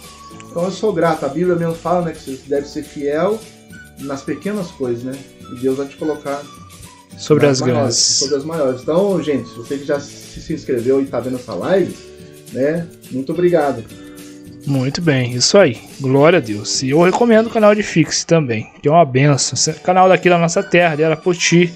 Então eu sou grato. A Bíblia mesmo fala, né, que você deve ser fiel nas pequenas coisas, né? E Deus vai te colocar sobre as grandes. Sobre as maiores. Então, gente, você que já se inscreveu e está vendo essa live, né, muito obrigado. Muito bem, isso aí. Glória a Deus. E eu recomendo o canal Edifique-se também, que é uma benção. O canal daqui da nossa terra, de Arapoti,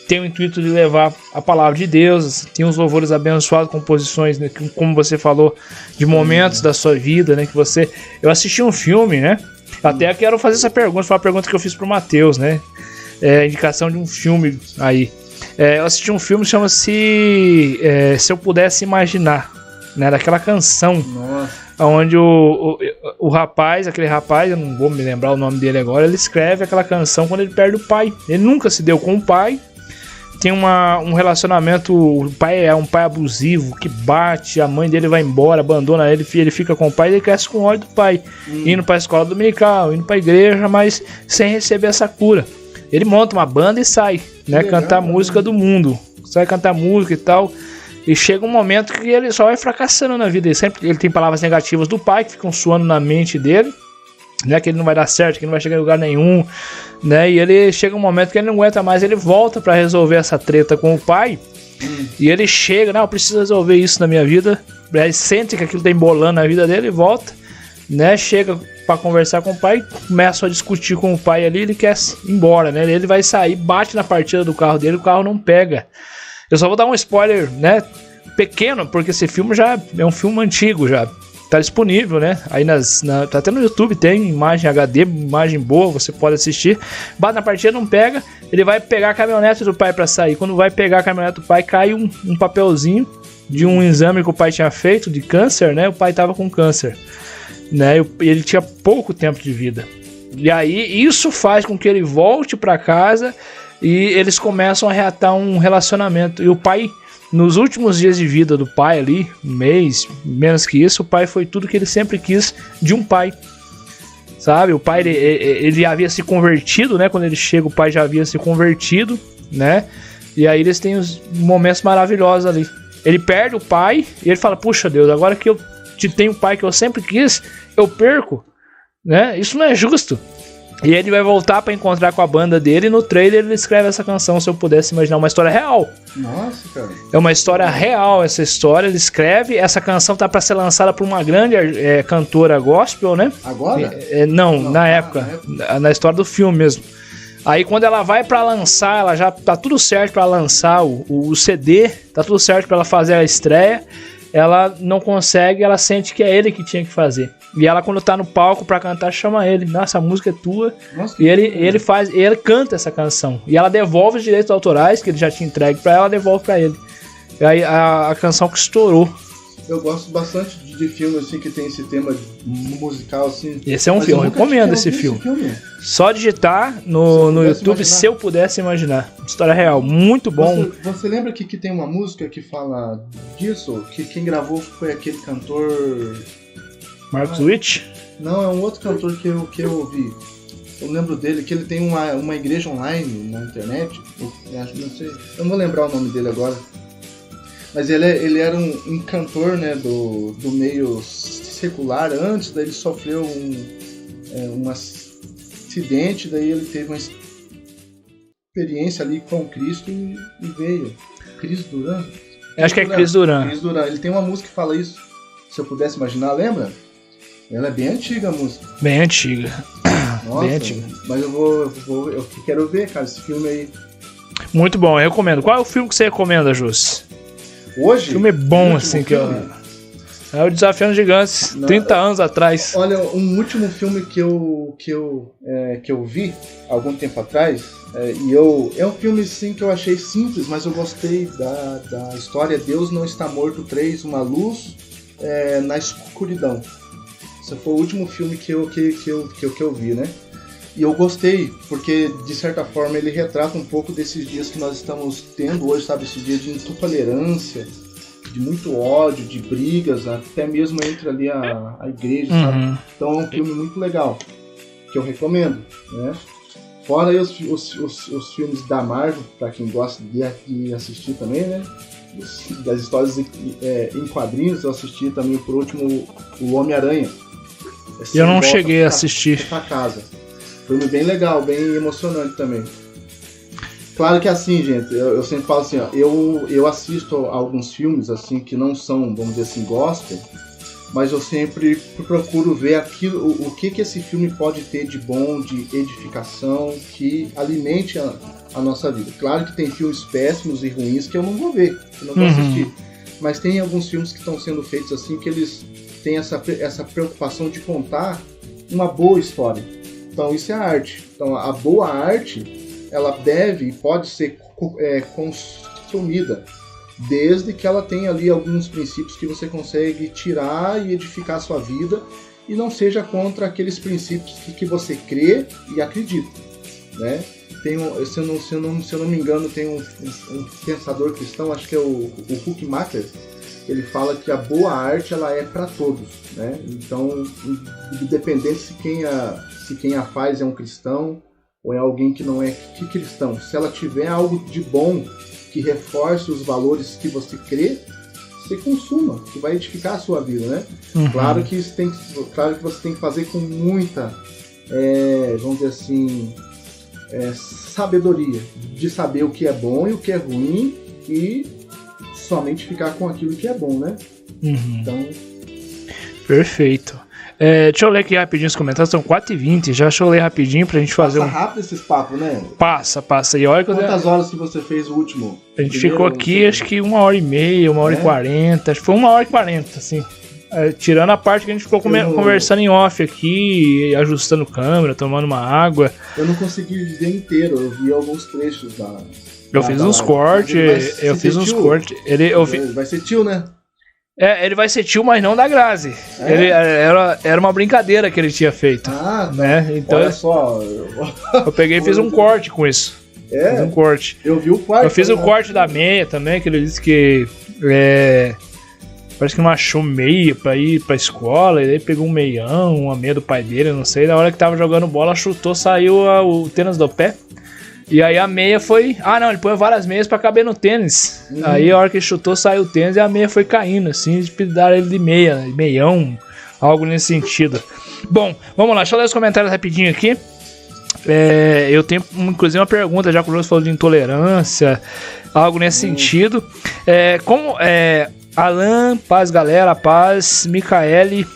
tem o intuito de levar a palavra de Deus, tem os louvores abençoados, composições, né, como você falou, de momentos da sua vida, né, que você... Eu assisti um filme, né, até quero fazer essa pergunta, foi uma pergunta que eu fiz pro Matheus, né, indicação de um filme aí. Eu assisti um filme que chama-se Se Eu Pudesse Imaginar, né, daquela canção. Nossa. Onde o rapaz, aquele rapaz, eu não vou me lembrar o nome dele agora, ele escreve aquela canção quando ele perde o pai. Ele nunca se deu com o pai, tem um relacionamento, o pai é um pai abusivo, que bate, a mãe dele vai embora, abandona ele fica com o pai e ele cresce com ódio do pai, indo para a escola dominical, indo para a igreja, mas sem receber essa cura. Ele monta uma banda e sai, né, cantar música do mundo, sai cantar música e tal. E chega um momento que ele só vai fracassando na vida. Ele tem palavras negativas do pai que ficam suando na mente dele, né? Que ele não vai dar certo, que ele não vai chegar em lugar nenhum, né? E ele chega um momento que ele não aguenta mais. Ele volta para resolver essa treta com o pai. E ele chega, eu preciso resolver isso na minha vida. Ele sente que aquilo tá embolando na vida dele e volta, né? Chega para conversar com o pai, começa a discutir com o pai ali. Ele quer ir embora, né? Ele vai sair, bate na partida do carro dele, o carro não pega. Eu só vou dar um spoiler, né, pequeno, porque esse filme já é um filme antigo, já tá disponível, né, aí tá até no YouTube, tem imagem HD, imagem boa, você pode assistir. Bate na partida, não pega, ele vai pegar a caminhonete do pai pra sair. Quando vai pegar a caminhonete do pai, cai um papelzinho de um exame que o pai tinha feito, de câncer, né, o pai tava com câncer, né, e ele tinha pouco tempo de vida. E aí, isso faz com que ele volte pra casa e eles começam a reatar um relacionamento. E o pai, nos últimos dias de vida do pai ali, um mês, menos que isso, o pai foi tudo que ele sempre quis de um pai. Sabe? O pai, ele havia se convertido, né? Quando ele chega, o pai já havia se convertido, né? E aí eles têm os momentos maravilhosos ali. Ele perde o pai e ele fala, puxa Deus, agora que eu tenho o pai que eu sempre quis, eu perco, né? Isso não é justo. E ele vai voltar pra encontrar com a banda dele e no trailer ele escreve essa canção, Se Eu Pudesse Imaginar, uma história real. Nossa, cara. É uma história real essa história, ele escreve, essa canção tá pra ser lançada por uma grande cantora gospel, né? Agora? Não, na época, na história do filme mesmo. Aí quando ela vai pra lançar, ela já tá tudo certo pra lançar o CD, tá tudo certo pra ela fazer a estreia, ela não consegue, ela sente que é ele que tinha que fazer. E ela, quando tá no palco pra cantar, chama ele. Nossa, a música é tua. Nossa, e ele canta essa canção. E ela devolve os direitos autorais que ele já tinha entregue pra ela, devolve pra ele. E aí a canção que estourou. Eu gosto bastante de filmes assim que tem esse tema musical assim. Esse é um filme, eu recomendo esse filme. Só digitar no YouTube imaginar. Se Eu Pudesse Imaginar. História real, muito bom. Você lembra que tem uma música que fala disso? Que quem gravou foi aquele cantor... Marcos Witt? Não, é um outro cantor que eu ouvi. Eu lembro dele, que ele tem uma igreja online na internet. Eu não vou lembrar o nome dele agora. Mas ele era um cantor, né, do meio secular. Antes, daí ele sofreu um acidente, daí ele teve uma experiência ali com Cristo e veio. Cris Duran? Acho que é Cris Duran. Cris Duran. Ele tem uma música que fala isso. Se Eu Pudesse Imaginar, lembra? Ela é bem antiga a música. Bem antiga. Nossa, bem antiga. Mas eu quero ver, cara, esse filme aí. Muito bom, eu recomendo. Qual é o filme que você recomenda, Jus? Hoje? Filme bom, assim, que é o Desafiando Gigantes, 30 anos atrás. Olha, um último filme que eu vi algum tempo atrás, é um filme sim que eu achei simples, mas eu gostei da história. Deus Não Está Morto 3, Uma Luz na escuridão. Esse foi o último filme que eu vi, né? E eu gostei, porque de certa forma ele retrata um pouco desses dias que nós estamos tendo hoje, sabe? Esse dia de intolerância, de muito ódio, de brigas, até mesmo entre ali a igreja, sabe? Então é um filme muito legal, que eu recomendo, né? Fora aí os filmes da Marvel, para quem gosta de assistir também, né? Das histórias em quadrinhos, eu assisti também por último o Homem-Aranha. Eu não cheguei a assistir. Pra casa. Filme bem legal, bem emocionante também. Claro que assim, gente, eu sempre falo assim, ó, eu assisto a alguns filmes assim que não são, vamos dizer assim, gospel, mas eu sempre procuro ver aquilo, o que esse filme pode ter de bom, de edificação, que alimente a nossa vida. Claro que tem filmes péssimos e ruins que eu não vou ver, que eu não vou assistir, mas tem alguns filmes que estão sendo feitos assim que eles têm essa preocupação de contar uma boa história. Então isso é arte. Então a boa arte, ela deve e pode ser consumida, desde que ela tenha ali alguns princípios que você consegue tirar e edificar a sua vida, e não seja contra aqueles princípios que você crê e acredita, né? Se eu não me engano, tem um pensador cristão, acho que é o Huckmacher, ele fala que a boa arte ela é para todos, né? Então, independente se quem a faz é um cristão ou é alguém que não é cristão, se ela tiver algo de bom que reforce os valores que você crê, você consuma, que vai edificar a sua vida, né? Claro que você tem que fazer com muita, vamos dizer assim, sabedoria, de saber o que é bom e o que é ruim e somente ficar com aquilo que é bom, né? Então... Perfeito. Deixa eu ler aqui rapidinho os comentários, são 4h20, já deixa eu ler rapidinho pra gente fazer Passa rápido esses papos, né? Passa. E olha que Quantas horas que você fez o último? A gente ficou aqui, acho que 1h30, 1h40, acho que foi 1h40, assim. Tirando a parte que a gente ficou conversando em off aqui, ajustando câmera, tomando uma água. Eu não consegui ver inteiro, eu vi alguns trechos da... Eu fiz uns cortes, Ele vai ser tio, né? Ele vai ser tio, mas não da Grazi. Era uma brincadeira que ele tinha feito. Né? Então, olha só. Eu peguei e fiz um corte com isso. Fiz um corte. Eu vi o corte. Eu fiz o corte da meia também, que ele disse que parece que não achou meia pra ir pra escola. Ele pegou um meião, uma meia do pai dele, não sei. Na hora que tava jogando bola, chutou, saiu o tênis do pé. E aí a meia foi... ele põe várias meias pra caber no tênis. Aí a hora que ele chutou, saiu o tênis e a meia foi caindo, assim. Pedaram ele de meião, algo nesse sentido. Bom, vamos lá, deixa eu ler os comentários rapidinho aqui. Eu tenho, inclusive, uma pergunta, já que o José falou de intolerância, algo nesse sentido. Alan, paz galera, paz, Micaele,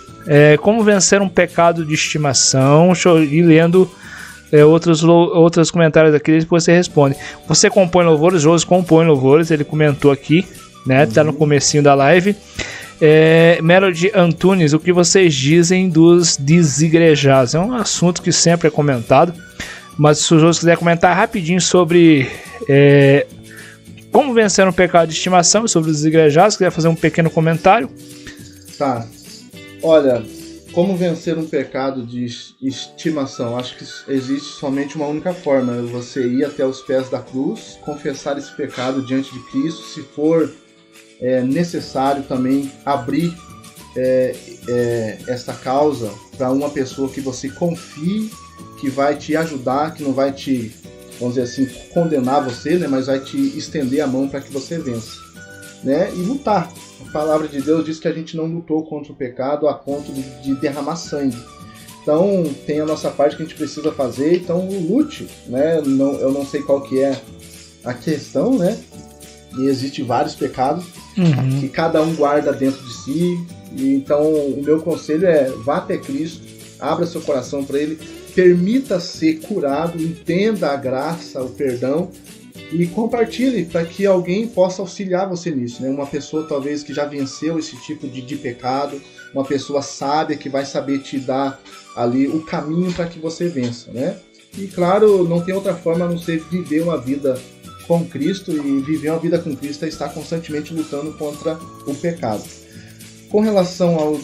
como vencer um pecado de estimação? Deixa eu ir lendo... outros comentários aqui que você responde. Você compõe louvores? José compõe louvores, ele comentou aqui, né? Tá no comecinho da live. Melody Antunes, o que vocês dizem dos desigrejados? É um assunto que sempre é comentado, mas se o José quiser comentar rapidinho sobre como vencer um pecado de estimação, sobre os desigrejados, quiser fazer um pequeno comentário. Tá. Olha, como vencer um pecado de estimação? Acho que existe somente uma única forma: você ir até os pés da cruz, confessar esse pecado diante de Cristo, se for necessário também abrir essa causa para uma pessoa que você confie, que vai te ajudar, que não vai te, vamos dizer assim, condenar você, né, mas vai te estender a mão para que você vença, né, e lutar. A palavra de Deus diz que a gente não lutou contra o pecado a ponto de derramar sangue. Então tem a nossa parte que a gente precisa fazer, então lute, né? Eu não sei qual que é a questão, né? E existem vários pecados que cada um guarda dentro de si. E então o meu conselho é: vá até Cristo, abra seu coração para Ele, permita ser curado, entenda a graça, o perdão, e compartilhe para que alguém possa auxiliar você nisso, né? Uma pessoa talvez que já venceu esse tipo de pecado, uma pessoa sábia que vai saber te dar ali o caminho para que você vença, né? E claro, não tem outra forma a não ser viver uma vida com Cristo, e viver uma vida com Cristo é estar constantemente lutando contra o pecado. Com relação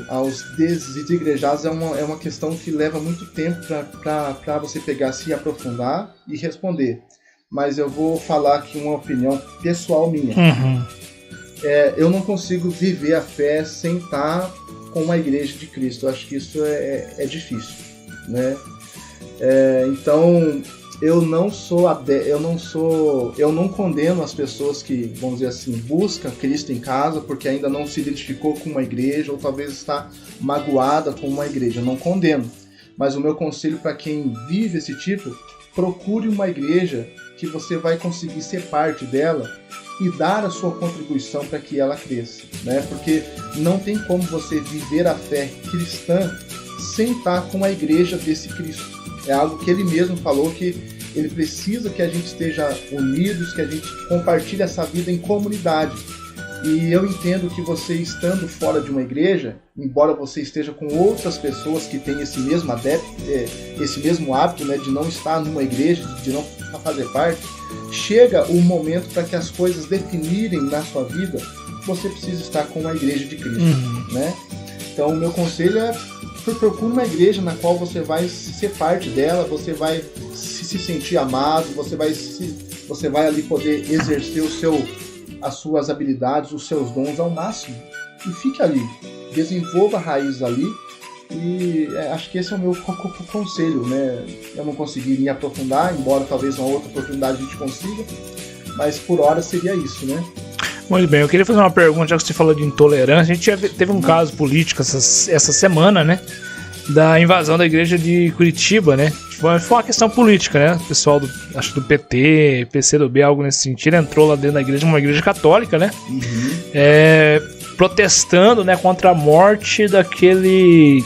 aos desigrejados, é uma questão que leva muito tempo para você pegar, se aprofundar e responder. Mas eu vou falar aqui uma opinião pessoal minha. Eu não consigo viver a fé sem estar com uma igreja de Cristo. Eu acho que isso é difícil, né? Então, eu não condeno as pessoas que, vamos dizer assim, buscam Cristo em casa porque ainda não se identificou com uma igreja ou talvez está magoada com uma igreja. Eu não condeno. Mas o meu conselho para quem vive esse tipo, procure uma igreja que você vai conseguir ser parte dela e dar a sua contribuição para que ela cresça, né? Porque não tem como você viver a fé cristã sem estar com a igreja desse Cristo. É algo que ele mesmo falou, que ele precisa que a gente esteja unidos, que a gente compartilhe essa vida em comunidade. E eu entendo que você estando fora de uma igreja, embora você esteja com outras pessoas que têm esse mesmo esse mesmo hábito, né, de não estar numa igreja, de não fazer parte, chega o momento para que as coisas definirem na sua vida, você precisa estar com a igreja de Cristo, né? Então o meu conselho é procure uma igreja na qual você vai ser parte dela, você vai se sentir amado, você vai ali poder exercer as suas habilidades, os seus dons ao máximo. E fique ali, desenvolva raízes ali. E acho que esse é o meu conselho, né? Eu não consegui me aprofundar, embora talvez uma outra oportunidade a gente consiga, mas por hora seria isso, né? Muito bem, eu queria fazer uma pergunta, já que você falou de intolerância. A gente teve um caso político essa semana, né? Da invasão da igreja de Curitiba, né? Foi uma questão política, né? O pessoal acho do PT, PCdoB, algo nesse sentido, entrou lá dentro da igreja, uma igreja católica, né? Protestando, né, contra a morte daquele...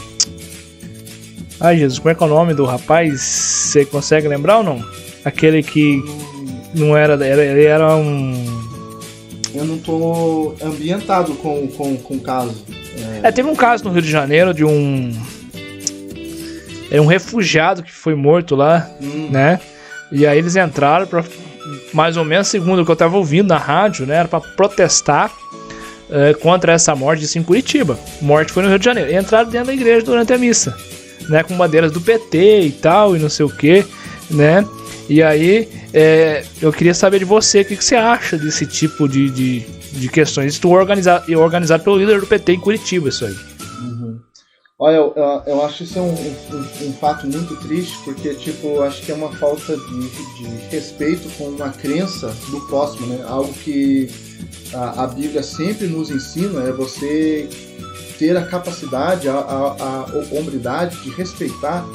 Ai, Jesus, como é que é o nome do rapaz? Você consegue lembrar ou não? Aquele que não era... Ele era um... Eu não tô ambientado com o caso. Teve um caso no Rio de Janeiro de um refugiado que foi morto lá, né? E aí eles entraram para, mais ou menos, segundo o que eu tava ouvindo na rádio, né? Era para protestar contra essa morte em Curitiba. Morte foi no Rio de Janeiro. E entraram dentro da igreja durante a missa, né? Com bandeiras do PT e tal, e não sei o que, né? E aí, eu queria saber de você, o que você acha desse tipo de questões. Isso organizado pelo líder do PT em Curitiba, isso aí. Olha, eu acho isso um fato muito triste, porque, tipo, acho que é uma falta de respeito com uma crença do próximo, né? Algo que a Bíblia sempre nos ensina é você ter a capacidade, a hombridade de respeitar,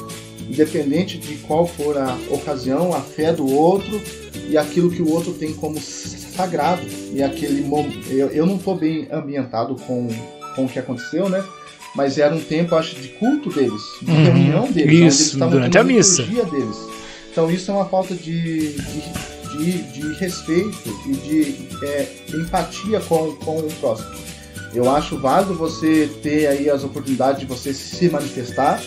independente de qual for a ocasião, a fé do outro e aquilo que o outro tem como sagrado. E aquele momento, eu não estou bem ambientado com o que aconteceu, né? Mas era um tempo, acho, de culto deles, de reunião deles, isso, onde eles estavam durante a missa deles. Então isso é uma falta de respeito e de empatia com o próximo. Eu acho válido você ter aí as oportunidades de você se manifestar,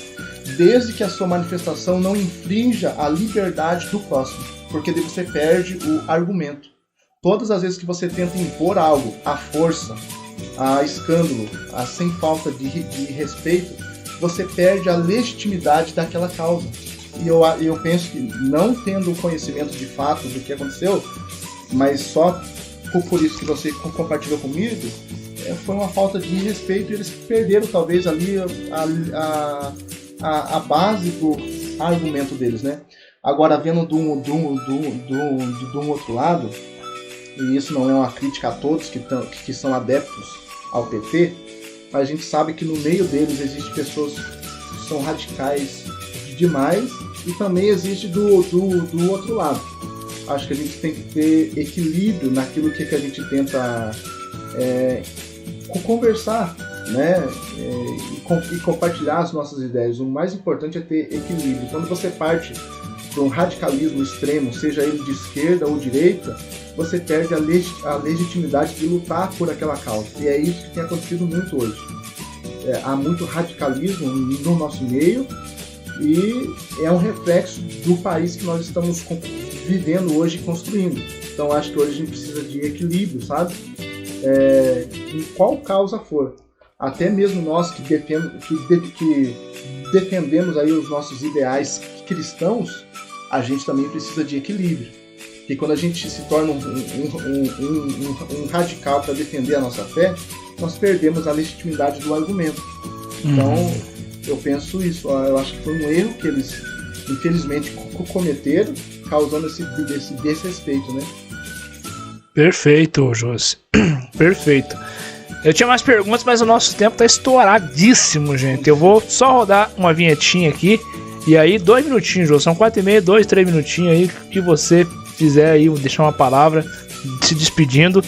desde que a sua manifestação não infrinja a liberdade do próximo, porque daí você perde o argumento. Todas as vezes que você tenta impor algo à força, a escândalo, sem falta de respeito, você perde a legitimidade daquela causa. E eu penso que, não tendo conhecimento de fato do que aconteceu, mas só por isso que você compartilhou comigo, foi uma falta de respeito, e eles perderam talvez ali a base do argumento deles, né? Agora, vendo de um outro lado, e isso não é uma crítica a todos que são adeptos ao PT, mas a gente sabe que no meio deles existem pessoas que são radicais demais, e também existe do outro lado. Acho que a gente tem que ter equilíbrio naquilo que a gente tenta conversar, né? E compartilhar as nossas ideias. O mais importante é ter equilíbrio. Quando você parte de um radicalismo extremo, seja ele de esquerda ou direita, você perde a legitimidade de lutar por aquela causa. E é isso que tem acontecido muito hoje. Há muito radicalismo no nosso meio, e é um reflexo do país que nós estamos vivendo hoje e construindo. Então acho que hoje a gente precisa de equilíbrio, sabe? em qual causa for. Até mesmo nós que defendemos aí os nossos ideais cristãos, a gente também precisa de equilíbrio. Porque quando a gente se torna um radical para defender a nossa fé, nós perdemos a legitimidade do argumento. Então, eu penso isso. Eu acho que foi um erro que eles, infelizmente, cometeram, causando esse desrespeito, né? Perfeito, Josi. Perfeito. Eu tinha mais perguntas, mas o nosso tempo tá estouradíssimo, gente. Eu vou só rodar uma vinhetinha aqui. E aí, 2 minutinhos, Josi. São 4h30, 2, 3 minutinhos aí que você fizer aí, deixar uma palavra se despedindo.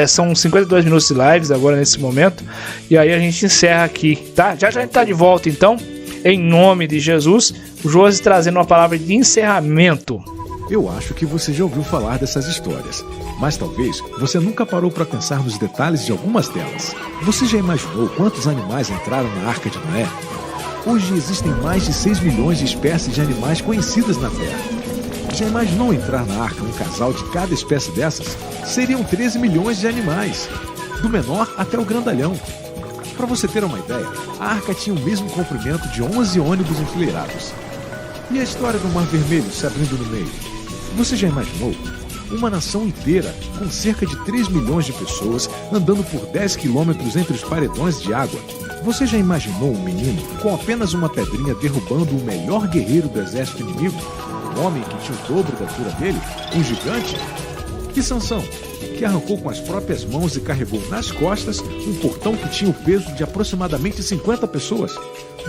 São 52 minutos de lives agora nesse momento. E aí a gente encerra aqui, tá? Já a gente tá de volta, então. Em nome de Jesus, o Josi trazendo uma palavra de encerramento. Eu acho que você já ouviu falar dessas histórias, mas talvez você nunca parou para pensar nos detalhes de algumas delas. Você já imaginou quantos animais entraram na Arca de Noé? Hoje existem mais de 6 milhões de espécies de animais conhecidas na Terra. Já imaginou entrar na Arca um casal de cada espécie dessas? Seriam 13 milhões de animais, do menor até o grandalhão. Para você ter uma ideia, a Arca tinha o mesmo comprimento de 11 ônibus enfileirados. E a história do Mar Vermelho se abrindo no meio? Você já imaginou? Uma nação inteira, com cerca de 3 milhões de pessoas, andando por 10 quilômetros entre os paredões de água. Você já imaginou um menino, com apenas uma pedrinha, derrubando o melhor guerreiro do exército inimigo? Um homem que tinha o dobro da altura dele? Um gigante? E Sansão, que arrancou com as próprias mãos e carregou nas costas um portão que tinha o peso de aproximadamente 50 pessoas?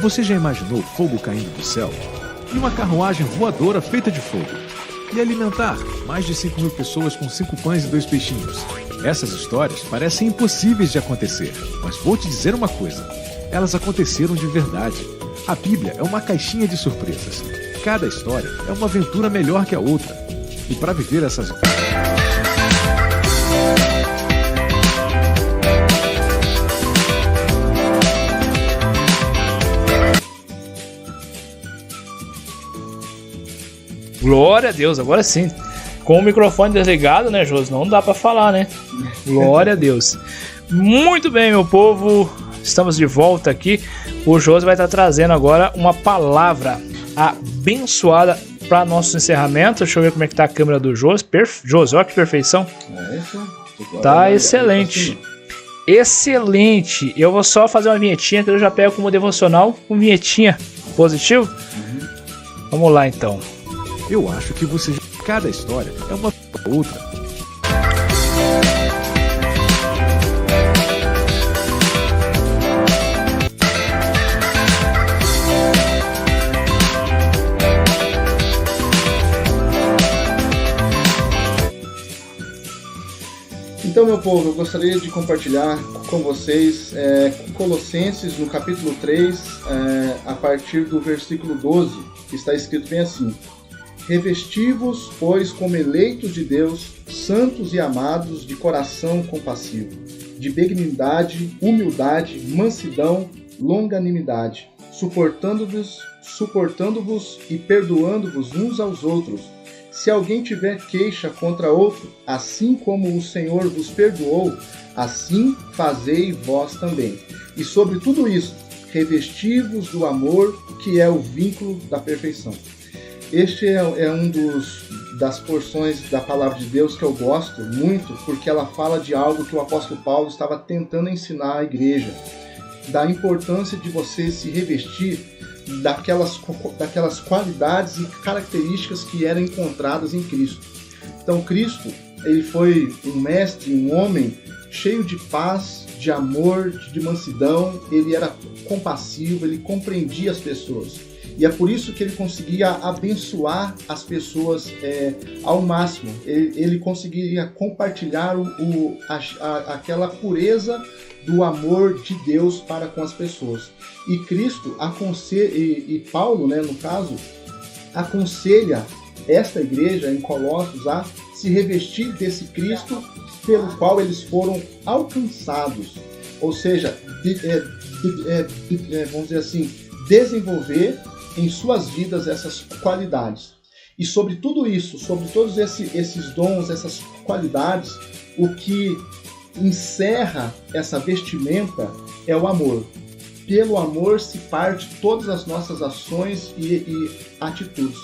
Você já imaginou fogo caindo do céu? E uma carruagem voadora feita de fogo? E alimentar mais de 5 mil pessoas com 5 pães e 2 peixinhos? Essas histórias parecem impossíveis de acontecer, mas vou te dizer uma coisa: elas aconteceram de verdade. A Bíblia é uma caixinha de surpresas. Cada história é uma aventura melhor que a outra. E para viver essas... Glória a Deus, agora sim. Com o microfone desligado, né, Josi? Não dá pra falar, né? Glória a Deus. Muito bem, meu povo. Estamos de volta aqui. O Josi vai estar trazendo agora uma palavra abençoada para nosso encerramento. Deixa eu ver como é que tá a câmera do Josi. Josi, olha que perfeição. Tá excelente. Excelente. Eu vou só fazer uma vinhetinha que eu já pego como devocional com vinhetinha. Positivo? Vamos lá, então. Eu acho que você... Cada história é uma outra. Então, meu povo, eu gostaria de compartilhar com vocês Colossenses, no capítulo 3, a partir do versículo 12, que está escrito bem assim: Revesti-vos, pois, como eleitos de Deus, santos e amados, de coração compassivo, de benignidade, humildade, mansidão, longanimidade, suportando-vos e perdoando-vos uns aos outros. Se alguém tiver queixa contra outro, assim como o Senhor vos perdoou, assim fazei vós também. E sobre tudo isso, revesti-vos do amor, que é o vínculo da perfeição. Este é um das porções da palavra de Deus que eu gosto muito, porque ela fala de algo que o apóstolo Paulo estava tentando ensinar à igreja, da importância de você se revestir daquelas qualidades e características que eram encontradas em Cristo. Então Cristo, ele foi um mestre, um homem cheio de paz, de amor, de mansidão. Ele era compassivo, ele compreendia as pessoas. E é por isso que ele conseguia abençoar as pessoas ao máximo. Ele conseguia compartilhar aquela pureza do amor de Deus para com as pessoas. E Cristo e Paulo, né, no caso, aconselha esta igreja em Colossos a se revestir desse Cristo pelo qual eles foram alcançados. Ou seja, vamos dizer assim, desenvolver em suas vidas essas qualidades. E sobre tudo isso, sobre todos esses dons, essas qualidades, o que encerra essa vestimenta é o amor. Pelo amor se parte todas as nossas ações e atitudes.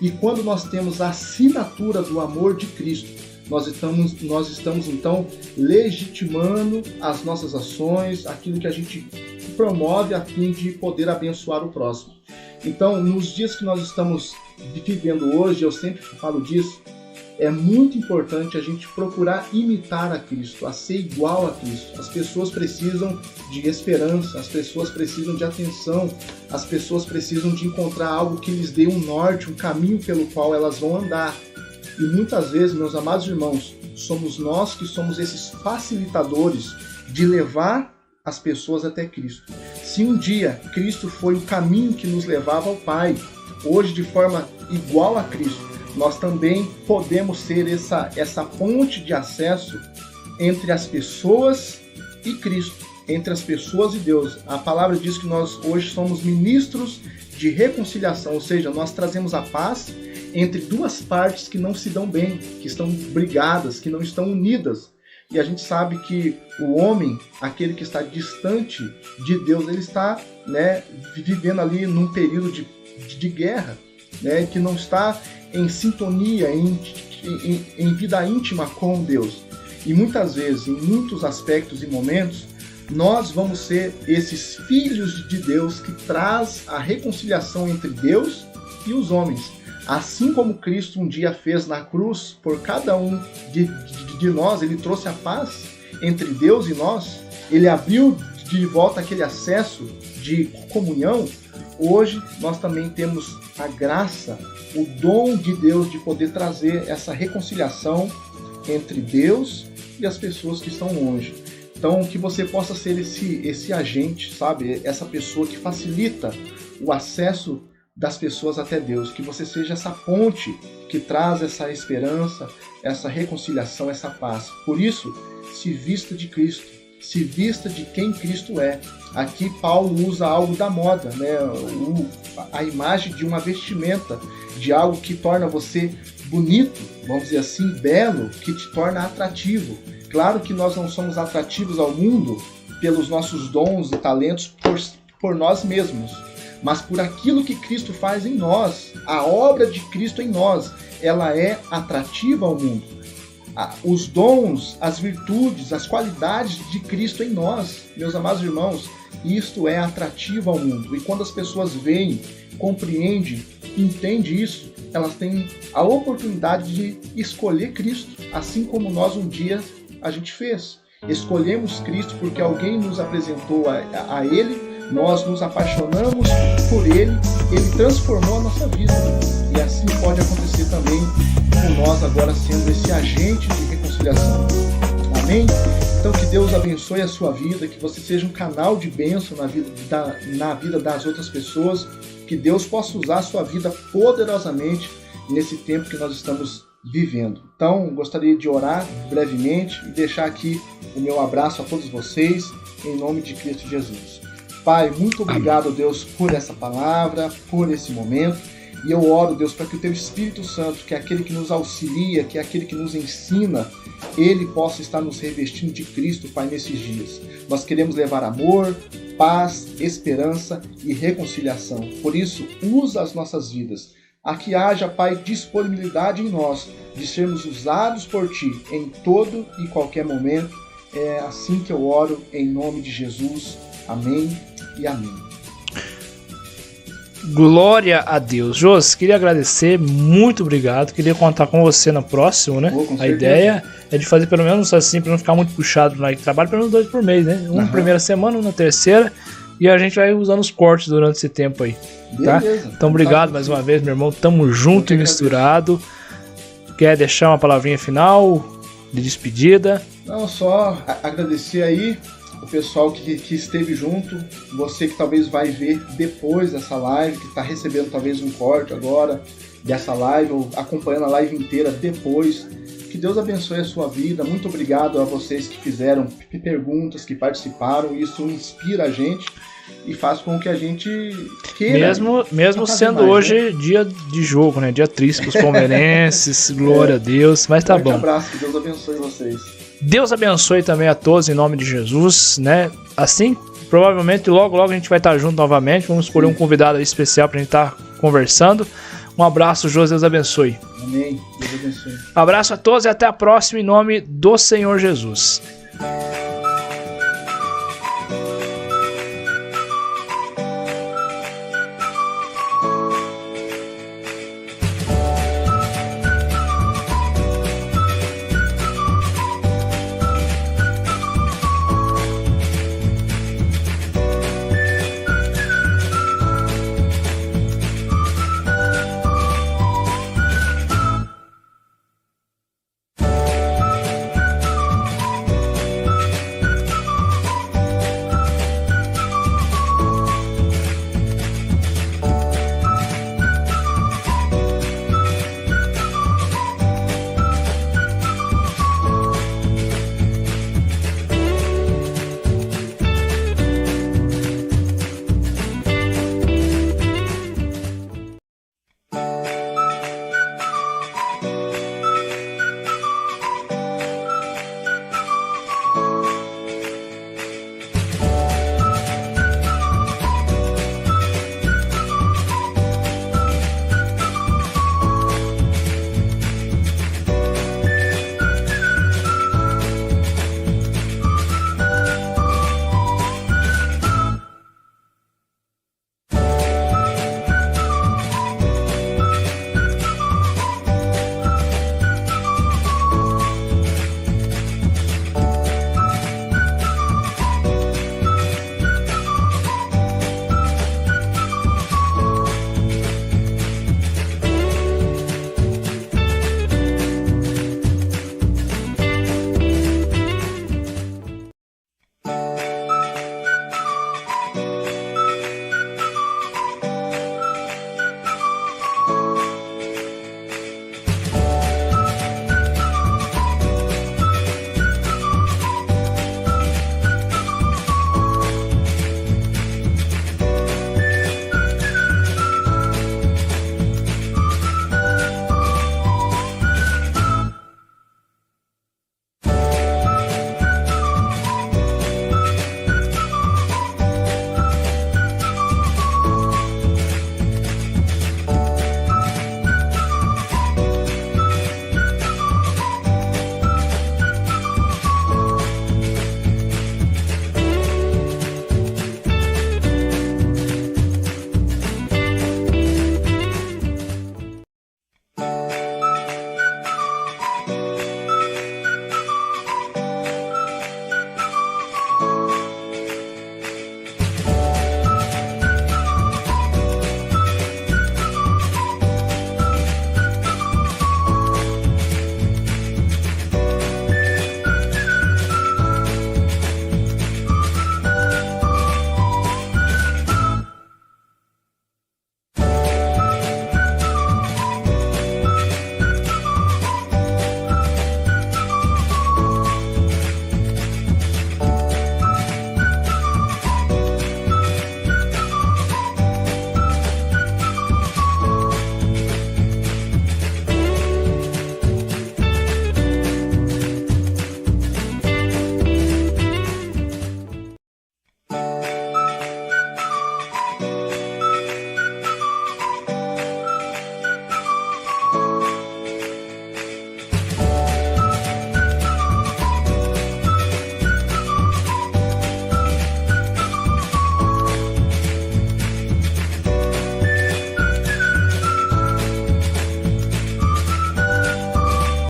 E quando nós temos a assinatura do amor de Cristo, nós estamos então legitimando as nossas ações, aquilo que a gente promove a fim de poder abençoar o próximo. Então, nos dias que nós estamos vivendo hoje, eu sempre falo disso, é muito importante a gente procurar imitar a Cristo, a ser igual a Cristo. As pessoas precisam de esperança, as pessoas precisam de atenção, as pessoas precisam de encontrar algo que lhes dê um norte, um caminho pelo qual elas vão andar. E muitas vezes, meus amados irmãos, somos nós que somos esses facilitadores de levar as pessoas até Cristo. Se um dia Cristo foi o caminho que nos levava ao Pai, hoje de forma igual a Cristo, nós também podemos ser essa ponte de acesso entre as pessoas e Cristo, entre as pessoas e Deus. A palavra diz que nós hoje somos ministros de reconciliação, ou seja, nós trazemos a paz entre duas partes que não se dão bem, que estão brigadas, que não estão unidas. E a gente sabe que o homem, aquele que está distante de Deus, ele está, vivendo ali num período de guerra, que não está em sintonia, em vida íntima com Deus. E muitas vezes, em muitos aspectos e momentos, nós vamos ser esses filhos de Deus que traz a reconciliação entre Deus e os homens. Assim como Cristo um dia fez na cruz por cada um de nós, ele trouxe a paz entre Deus e nós, ele abriu de volta aquele acesso de comunhão. Hoje nós também temos a graça, o dom de Deus de poder trazer essa reconciliação entre Deus e as pessoas que estão longe. Então, que você possa ser esse agente, sabe? Essa pessoa que facilita o acesso das pessoas até Deus. Que você seja essa ponte que traz essa esperança, essa reconciliação, essa paz. Por isso, se vista de Cristo, se vista de quem Cristo é. Aqui Paulo usa algo da moda, a imagem de uma vestimenta, de algo que torna você bonito, vamos dizer assim, belo, que te torna atrativo. Claro que nós não somos atrativos ao mundo pelos nossos dons e talentos por nós mesmos, mas por aquilo que Cristo faz em nós. A obra de Cristo em nós, ela é atrativa ao mundo. Os dons, as virtudes, as qualidades de Cristo em nós, meus amados irmãos, isto é atrativo ao mundo. E quando as pessoas veem, compreendem, entendem isso, elas têm a oportunidade de escolher Cristo, assim como nós um dia a gente fez. Escolhemos Cristo porque alguém nos apresentou a Ele, nós nos apaixonamos por Ele, Ele transformou a nossa vida. E assim pode acontecer também com nós agora sendo esse agente de reconciliação. Amém? Então que Deus abençoe a sua vida, que você seja um canal de bênção na vida das outras pessoas, que Deus possa usar a sua vida poderosamente nesse tempo que nós estamos vivendo. Então, gostaria de orar brevemente e deixar aqui o meu abraço a todos vocês, em nome de Cristo Jesus. Pai, muito obrigado, Deus, por essa palavra, por esse momento. E eu oro, Deus, para que o Teu Espírito Santo, que é aquele que nos auxilia, que é aquele que nos ensina, Ele possa estar nos revestindo de Cristo, Pai, nesses dias. Nós queremos levar amor, paz, esperança e reconciliação. Por isso, usa as nossas vidas. A que haja, Pai, disponibilidade em nós de sermos usados por Ti em todo e qualquer momento. É assim que eu oro, em nome de Jesus. Amém e amém. Glória a Deus. Jos, queria agradecer, muito obrigado. Queria contar com você no próximo, né? A ideia é de fazer pelo menos assim, para não ficar muito puxado no trabalho, pelo menos 2 por mês, né? Um na primeira semana, um na terceira. E a gente vai usando os cortes durante esse tempo aí. Tá? Beleza. Então, obrigado mais uma vez, meu irmão. Tamo junto e misturado. Quer deixar uma palavrinha final de despedida? Não, só agradecer aí o pessoal que esteve junto, você que talvez vai ver depois dessa live, que está recebendo talvez um corte agora dessa live, ou acompanhando a live inteira depois. Que Deus abençoe a sua vida. Muito obrigado a vocês que fizeram perguntas, que participaram. Isso inspira a gente e faz com que a gente queira. Mesmo sendo mais, hoje, né? Dia de jogo, né? Dia triste para os palmeirenses. Glória a Deus. Mas tá bom. Um abraço, que Deus abençoe vocês. Deus abençoe também a todos em nome de Jesus, né? Assim, provavelmente logo a gente vai estar junto novamente. Vamos escolher um convidado aí especial pra gente estar conversando. Um abraço, José, Deus abençoe. Amém. Deus abençoe. Abraço a todos e até a próxima em nome do Senhor Jesus.